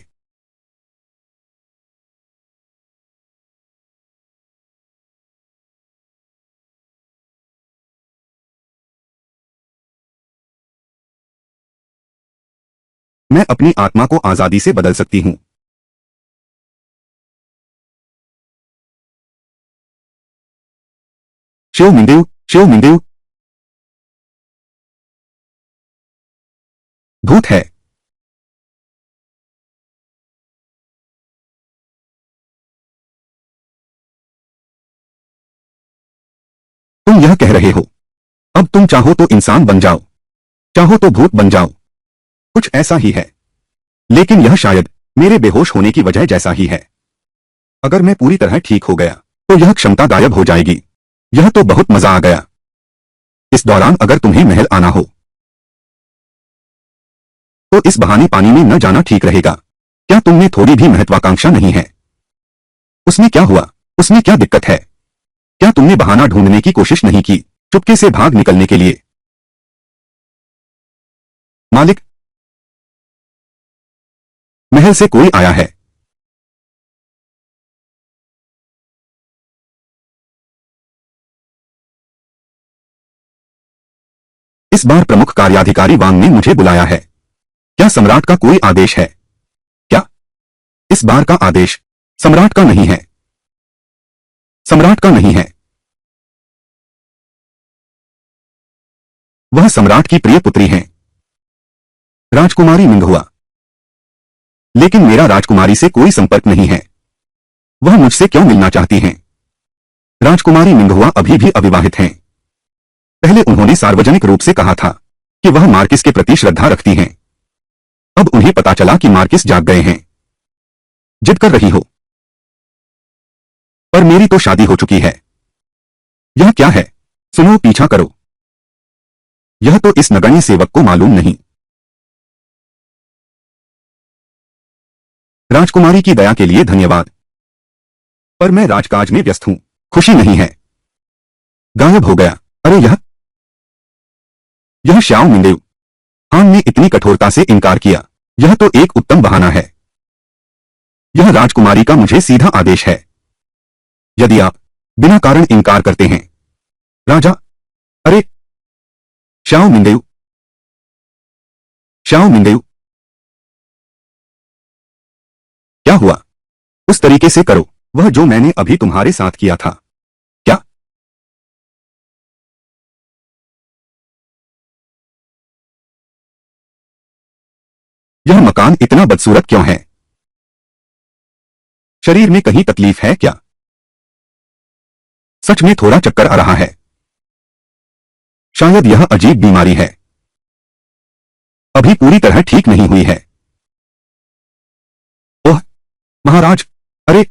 मैं अपनी आत्मा को आजादी से बदल सकती हूं। शिव मिंदेव, शिव मिंदेव, भूत है। तुम यह कह रहे हो, अब तुम चाहो तो इंसान बन जाओ, चाहो तो भूत बन जाओ। कुछ ऐसा ही है। लेकिन यह शायद मेरे बेहोश होने की वजह जैसा ही है। अगर मैं पूरी तरह ठीक हो गया तो यह क्षमता गायब हो जाएगी। यह तो बहुत मजा आ गया। इस दौरान अगर तुम्हें महल आना हो तो इस बहाने पानी में न जाना ठीक रहेगा। क्या तुम में थोड़ी भी महत्वाकांक्षा नहीं है? उसमें क्या हुआ? उसमें क्या दिक्कत है? क्या तुमने बहाना ढूंढने की कोशिश नहीं की, चुपके से भाग निकलने के लिए? मालिक, महल से कोई आया है। इस बार प्रमुख कार्याधिकारी वांग ने मुझे बुलाया है। क्या सम्राट का कोई आदेश है? क्या इस बार का आदेश सम्राट का नहीं है? सम्राट का नहीं है। वह सम्राट की प्रिय पुत्री हैं, राजकुमारी मिंगहुआ। लेकिन मेरा राजकुमारी से कोई संपर्क नहीं है। वह मुझसे क्यों मिलना चाहती हैं? राजकुमारी मिंगहुआ अभी भी अविवाहित हैं। पहले उन्होंने सार्वजनिक रूप से कहा था कि वह मार्किस के प्रति श्रद्धा रखती हैं। अब उन्हें पता चला कि मार्किस जाग गए हैं। जिद कर रही हो? पर मेरी तो शादी हो चुकी है। यह क्या है? सुनो, पीछा करो। यह तो इस नगण्य सेवक को मालूम नहीं। राजकुमारी की दया के लिए धन्यवाद, पर मैं राजकाज में व्यस्त हूं। खुशी नहीं है। गायब हो गया। अरे यह श्याओ मिंदेउ। हान ने इतनी कठोरता से इनकार किया। यह तो एक उत्तम बहाना है। यह राजकुमारी का मुझे सीधा आदेश है। यदि आप बिना कारण इनकार करते हैं, राजा। अरे श्याओ मिंदेउ, श्याओ मिंदेउ, क्या हुआ? उस तरीके से करो, वह जो मैंने अभी तुम्हारे साथ किया था। क्या? यह मकान इतना बदसूरत क्यों है? शरीर में कहीं तकलीफ है क्या? सच में थोड़ा चक्कर आ रहा है। शायद यह अजीब बीमारी है। अभी पूरी तरह ठीक नहीं हुई है। ओह महाराज। अरे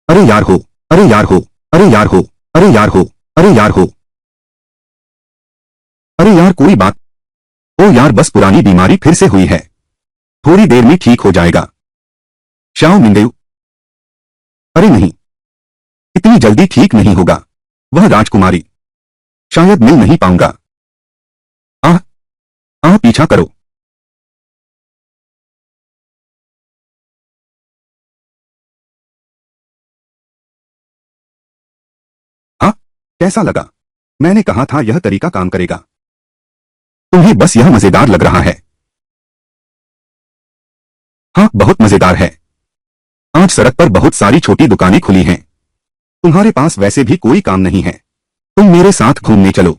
अरे यार हो, अरे यार हो, अरे यार हो, अरे यार हो, अरे यार हो, अरे यार कोई बात। ओ यार, बस पुरानी बीमारी फिर से हुई है। थोड़ी देर में ठीक हो जाएगा। श्याओ मिंदेउ। अरे नहीं, इतनी जल्दी ठीक नहीं होगा। वह राजकुमारी। शायद मिल नहीं पाऊंगा। आह आह, पीछा करो। हाँ, कैसा लगा? मैंने कहा था यह तरीका काम करेगा। तुम्हें बस यह मजेदार लग रहा है। हाँ, बहुत मजेदार है। आज सड़क पर बहुत सारी छोटी दुकानें खुली हैं। तुम्हारे पास वैसे भी कोई काम नहीं है। तुम मेरे साथ घूमने चलो।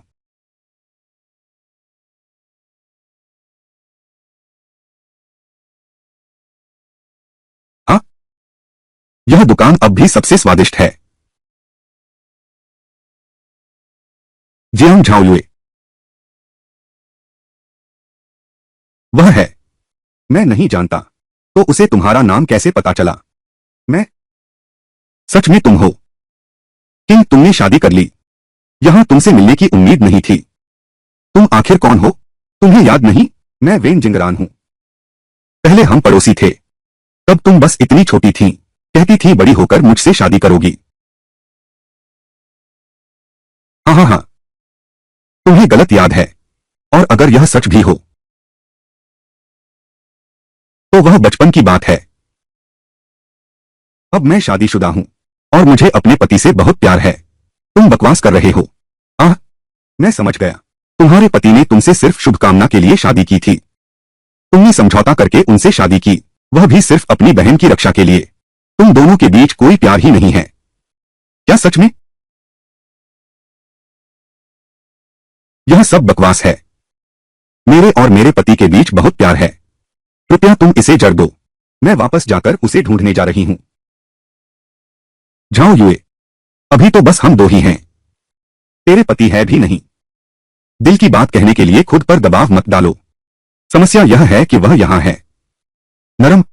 हाँ, यह दुकान अब भी सबसे स्वादिष्ट है। जियांग झाओयुए। वह है। मैं नहीं जानता। तो उसे तुम्हारा नाम कैसे पता चला? मैं? सच में तुम हो? किंग, तुमने शादी कर ली। यहां तुमसे मिलने की उम्मीद नहीं थी। तुम आखिर कौन हो? तुम्हें याद नहीं? मैं वेन जिंगरान हूं। पहले हम पड़ोसी थे। तब तुम बस इतनी छोटी थी। कहती थी बड़ी होकर मुझसे शादी करोगी। हाँ हाँ हाँ, तुम्हें गलत याद है। और अगर यह सच भी हो तो वह बचपन की बात है। अब मैं शादीशुदा हूं और मुझे अपने पति से बहुत प्यार है। तुम बकवास कर रहे हो। आह, मैं समझ गया। तुम्हारे पति ने तुमसे सिर्फ शुभकामना के लिए शादी की थी। तुमने समझौता करके उनसे शादी की, वह भी सिर्फ अपनी बहन की रक्षा के लिए। तुम दोनों के बीच कोई प्यार ही नहीं है। क्या सच में? यह सब बकवास है। मेरे और मेरे पति के बीच बहुत प्यार है। कृपया तुम इसे जड़ दो। मैं वापस जाकर उसे ढूंढने जा रही हूं। झाओ युए, अभी तो बस हम दो ही हैं। तेरे पति है भी नहीं। दिल की बात कहने के लिए खुद पर दबाव मत डालो। समस्या यह है कि वह यहां है। नरम।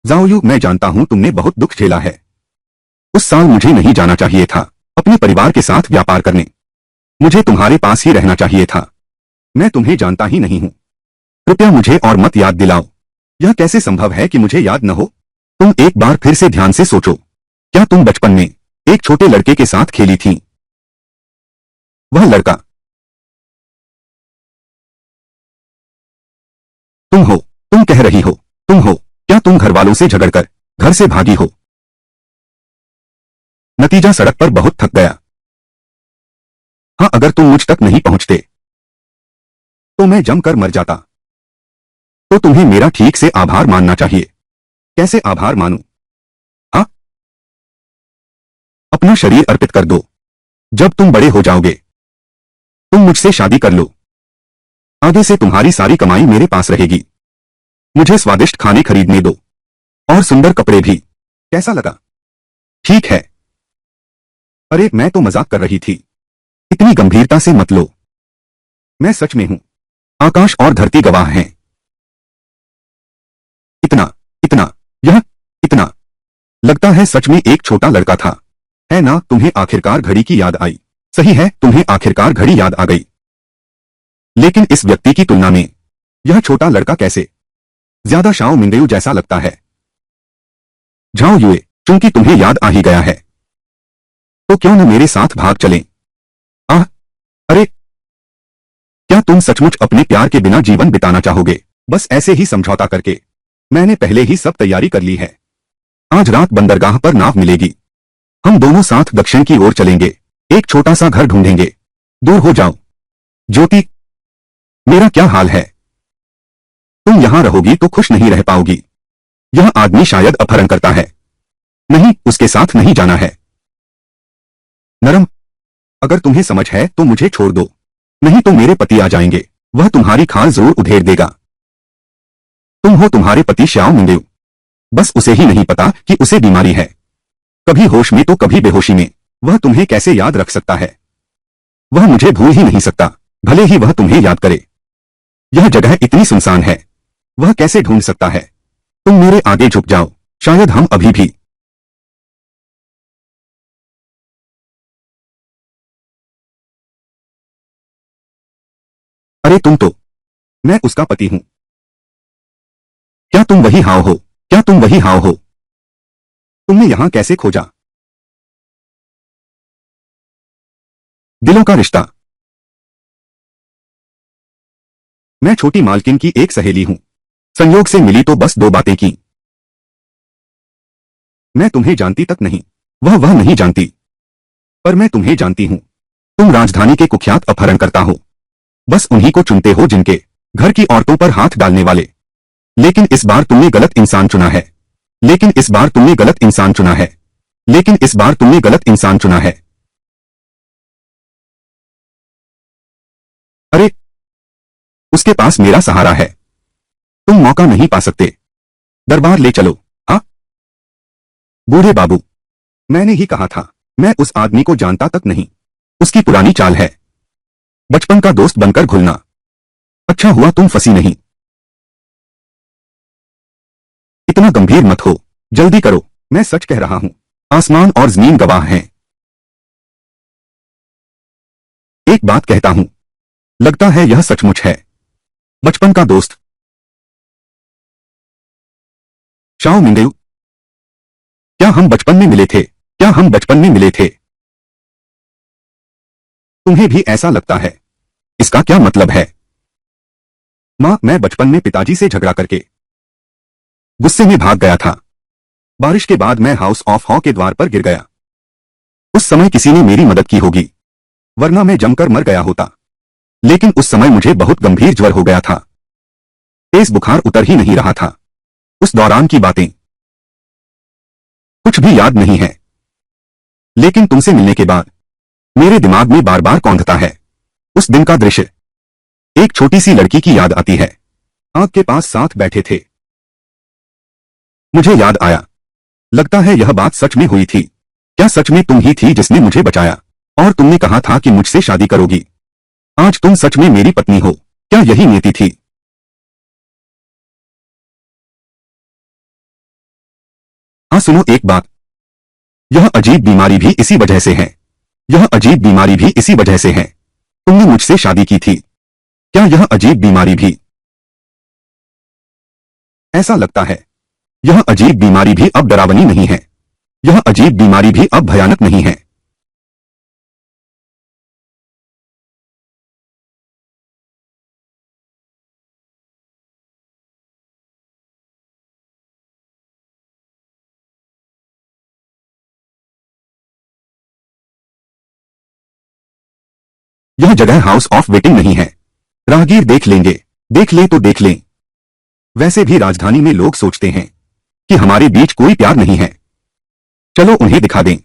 जाओयू, मैं जानता हूं तुमने बहुत दुख झेला है। उस साल मुझे नहीं जाना चाहिए था अपने परिवार के साथ व्यापार करने। मुझे तुम्हारे पास ही रहना चाहिए था। मैं तुम्हें जानता ही नहीं हूं। कृपया मुझे और मत याद दिलाओ। यह कैसे संभव है कि मुझे याद न हो? तुम एक बार फिर से ध्यान से सोचो। क्या तुम बचपन में एक छोटे लड़के के साथ खेली थीं? वह लड़का तुम हो। तुम कह रही हो तुम हो। क्या तुम घर वालों से झगड़कर घर से भागी हो? नतीजा, सड़क पर बहुत थक गया। हाँ, अगर तुम मुझ तक नहीं पहुंचते तो मैं जमकर मर जाता। तो तुम्हें मेरा ठीक से आभार मानना चाहिए। कैसे आभार मानूं? हाँ, अपना शरीर अर्पित कर दो। जब तुम बड़े हो जाओगे तुम मुझसे शादी कर लो। आगे से तुम्हारी सारी कमाई मेरे पास रहेगी। मुझे स्वादिष्ट खाने खरीदने दो और सुंदर कपड़े भी। कैसा लगा? ठीक है। अरे मैं तो मजाक कर रही थी। इतनी गंभीरता से मत लो। मैं सच में हूं। आकाश और धरती गवाह हैं। इतना, इतना, यह, इतना। लगता है सच में एक छोटा लड़का था। है ना? तुम्हें आखिरकार घड़ी की याद आई। सही है, तुम्हें आखिरकार घड़ी याद आ गई। लेकिन इस व्यक्ति की तुलना में यह छोटा लड़का कैसे ज्यादा शाओ मिंगयू जैसा लगता है। झाओ युए, चूंकि तुम्हें याद आ ही गया है तो क्यों न मेरे साथ भाग चलें? आह, अरे, क्या तुम सचमुच अपने प्यार के बिना जीवन बिताना चाहोगे? बस ऐसे ही समझौता करके। मैंने पहले ही सब तैयारी कर ली है। आज रात बंदरगाह पर नाव मिलेगी। हम दोनों साथ दक्षिण की ओर चलेंगे। एक छोटा सा घर ढूंढेंगे। दूर हो जाओ। ज्योति, मेरा क्या हाल है? तुम यहां रहोगी तो खुश नहीं रह पाओगी। यह आदमी शायद अपहरण करता है। नहीं, उसके साथ नहीं जाना है। नरम, अगर तुम्हें समझ है तो मुझे छोड़ दो। नहीं तो मेरे पति आ जाएंगे। वह तुम्हारी खाल जरूर उधेड़ देगा। तुम हो तुम्हारे पति श्याओ मिंगयू। बस उसे ही नहीं पता कि उसे बीमारी है। कभी होश में तो कभी बेहोशी में। वह तुम्हें कैसे याद रख सकता है? वह मुझे भूल ही नहीं सकता, भले ही वह तुम्हें याद करे। यह जगह इतनी सुनसान है। वह कैसे ढूंढ सकता है? तुम मेरे आगे झुक जाओ। शायद हम अभी भी। अरे तुम तो। मैं उसका पति हूं। क्या तुम वही हाव हो? क्या तुम वही हाव हो? तुमने यहां कैसे खोजा? दिलों का रिश्ता। मैं छोटी मालकिन की एक सहेली हूं। संयोग से मिली तो बस दो बातें की। मैं तुम्हें जानती तक नहीं। वह नहीं जानती। पर मैं तुम्हें जानती हूं। तुम राजधानी के कुख्यात अपहरणकर्ता हो। बस उन्हीं को चुनते हो जिनके घर की औरतों पर हाथ डालने वाले। लेकिन इस बार तुमने गलत इंसान चुना है। लेकिन इस बार तुमने गलत इंसान चुना है। लेकिन इस बार तुमने गलत इंसान चुना है। अरे, उसके पास मेरा सहारा है। तुम मौका नहीं पा सकते। दरबार ले चलो। हाँ, बूढ़े बाबू। मैंने ही कहा था। मैं उस आदमी को जानता तक नहीं। उसकी पुरानी चाल है बचपन का दोस्त बनकर घुलना। अच्छा हुआ तुम फंसी नहीं। इतना गंभीर मत हो। जल्दी करो। मैं सच कह रहा हूं। आसमान और जमीन गवाह हैं। एक बात कहता हूं। लगता है यह सचमुच है। बचपन का दोस्त। Shao Mingyu. क्या हम बचपन में मिले थे? क्या हम बचपन में मिले थे? तुम्हें भी ऐसा लगता है? इसका क्या मतलब है? मां, मैं बचपन में पिताजी से झगड़ा करके गुस्से में भाग गया था। बारिश के बाद मैं हाउस ऑफ हॉ के द्वार पर गिर गया। उस समय किसी ने मेरी मदद की होगी, वरना मैं जमकर मर गया होता। लेकिन उस समय मुझे बहुत गंभीर ज्वर हो गया था। तेज बुखार उतर ही नहीं रहा था। उस दौरान की बातें कुछ भी याद नहीं है। लेकिन तुमसे मिलने के बाद मेरे दिमाग में बार बार कौंधता है। उस दिन का दृश्य। एक छोटी सी लड़की की याद आती है। आग के पास साथ बैठे थे। मुझे याद आया। लगता है यह बात सच में हुई थी। क्या सच में तुम ही थी जिसने मुझे बचाया? और तुमने कहा था कि मुझसे शादी करोगी। आज तुम सच में मेरी पत्नी हो। क्या यही नियति थी? हाँ, सुनो एक बात। यह अजीब बीमारी भी इसी वजह से है। यह अजीब बीमारी भी इसी वजह से है। तुमने मुझसे शादी की थी। क्या यह अजीब बीमारी भी? ऐसा लगता है यह अजीब बीमारी भी अब डरावनी नहीं है। यह अजीब बीमारी भी अब भयानक नहीं है। यह जगह हाउस ऑफ वेटिंग नहीं है। राहगीर देख लेंगे। देख ले तो देख लें। वैसे भी राजधानी में लोग सोचते हैं कि हमारे बीच कोई प्यार नहीं है। चलो उन्हें दिखा दें।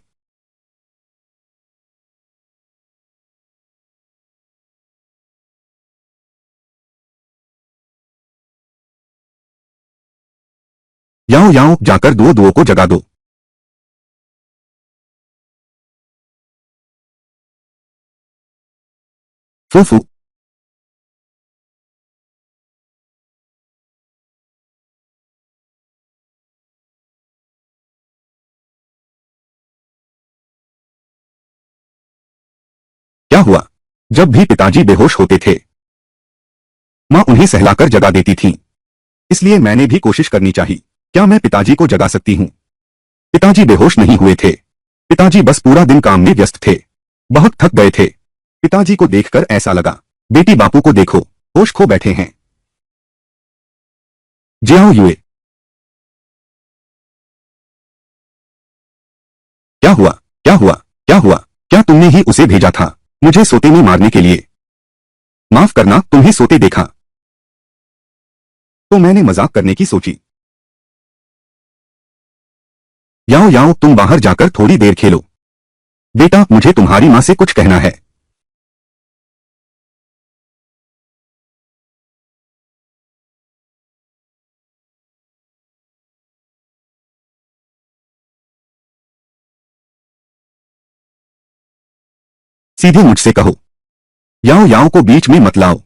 याओ याओ, जाकर दुओ दुओ को जगा दो। फूफू। क्या हुआ? जब भी पिताजी बेहोश होते थे, माँ उन्हें सहलाकर जगा देती थी। इसलिए मैंने भी कोशिश करनी चाहिए। क्या मैं पिताजी को जगा सकती हूँ? पिताजी बेहोश नहीं हुए थे। पिताजी बस पूरा दिन काम में व्यस्त थे। बहुत थक गए थे। पिताजी को देखकर ऐसा लगा, बेटी बापू को देखो, होश खो बैठे हैं। जियाओ युए। क्या हुआ? क्या हुआ? क्या हुआ? क्या तुमने ही उसे भेजा था मुझे सोते में मारने के लिए? माफ करना, तुम्हें सोते देखा तो मैंने मजाक करने की सोची। याओ याओ, तुम बाहर जाकर थोड़ी देर खेलो। बेटा, मुझे तुम्हारी माँ से कुछ कहना है। सीधे मुझसे कहो। याओ याओ को बीच में मत लाओ।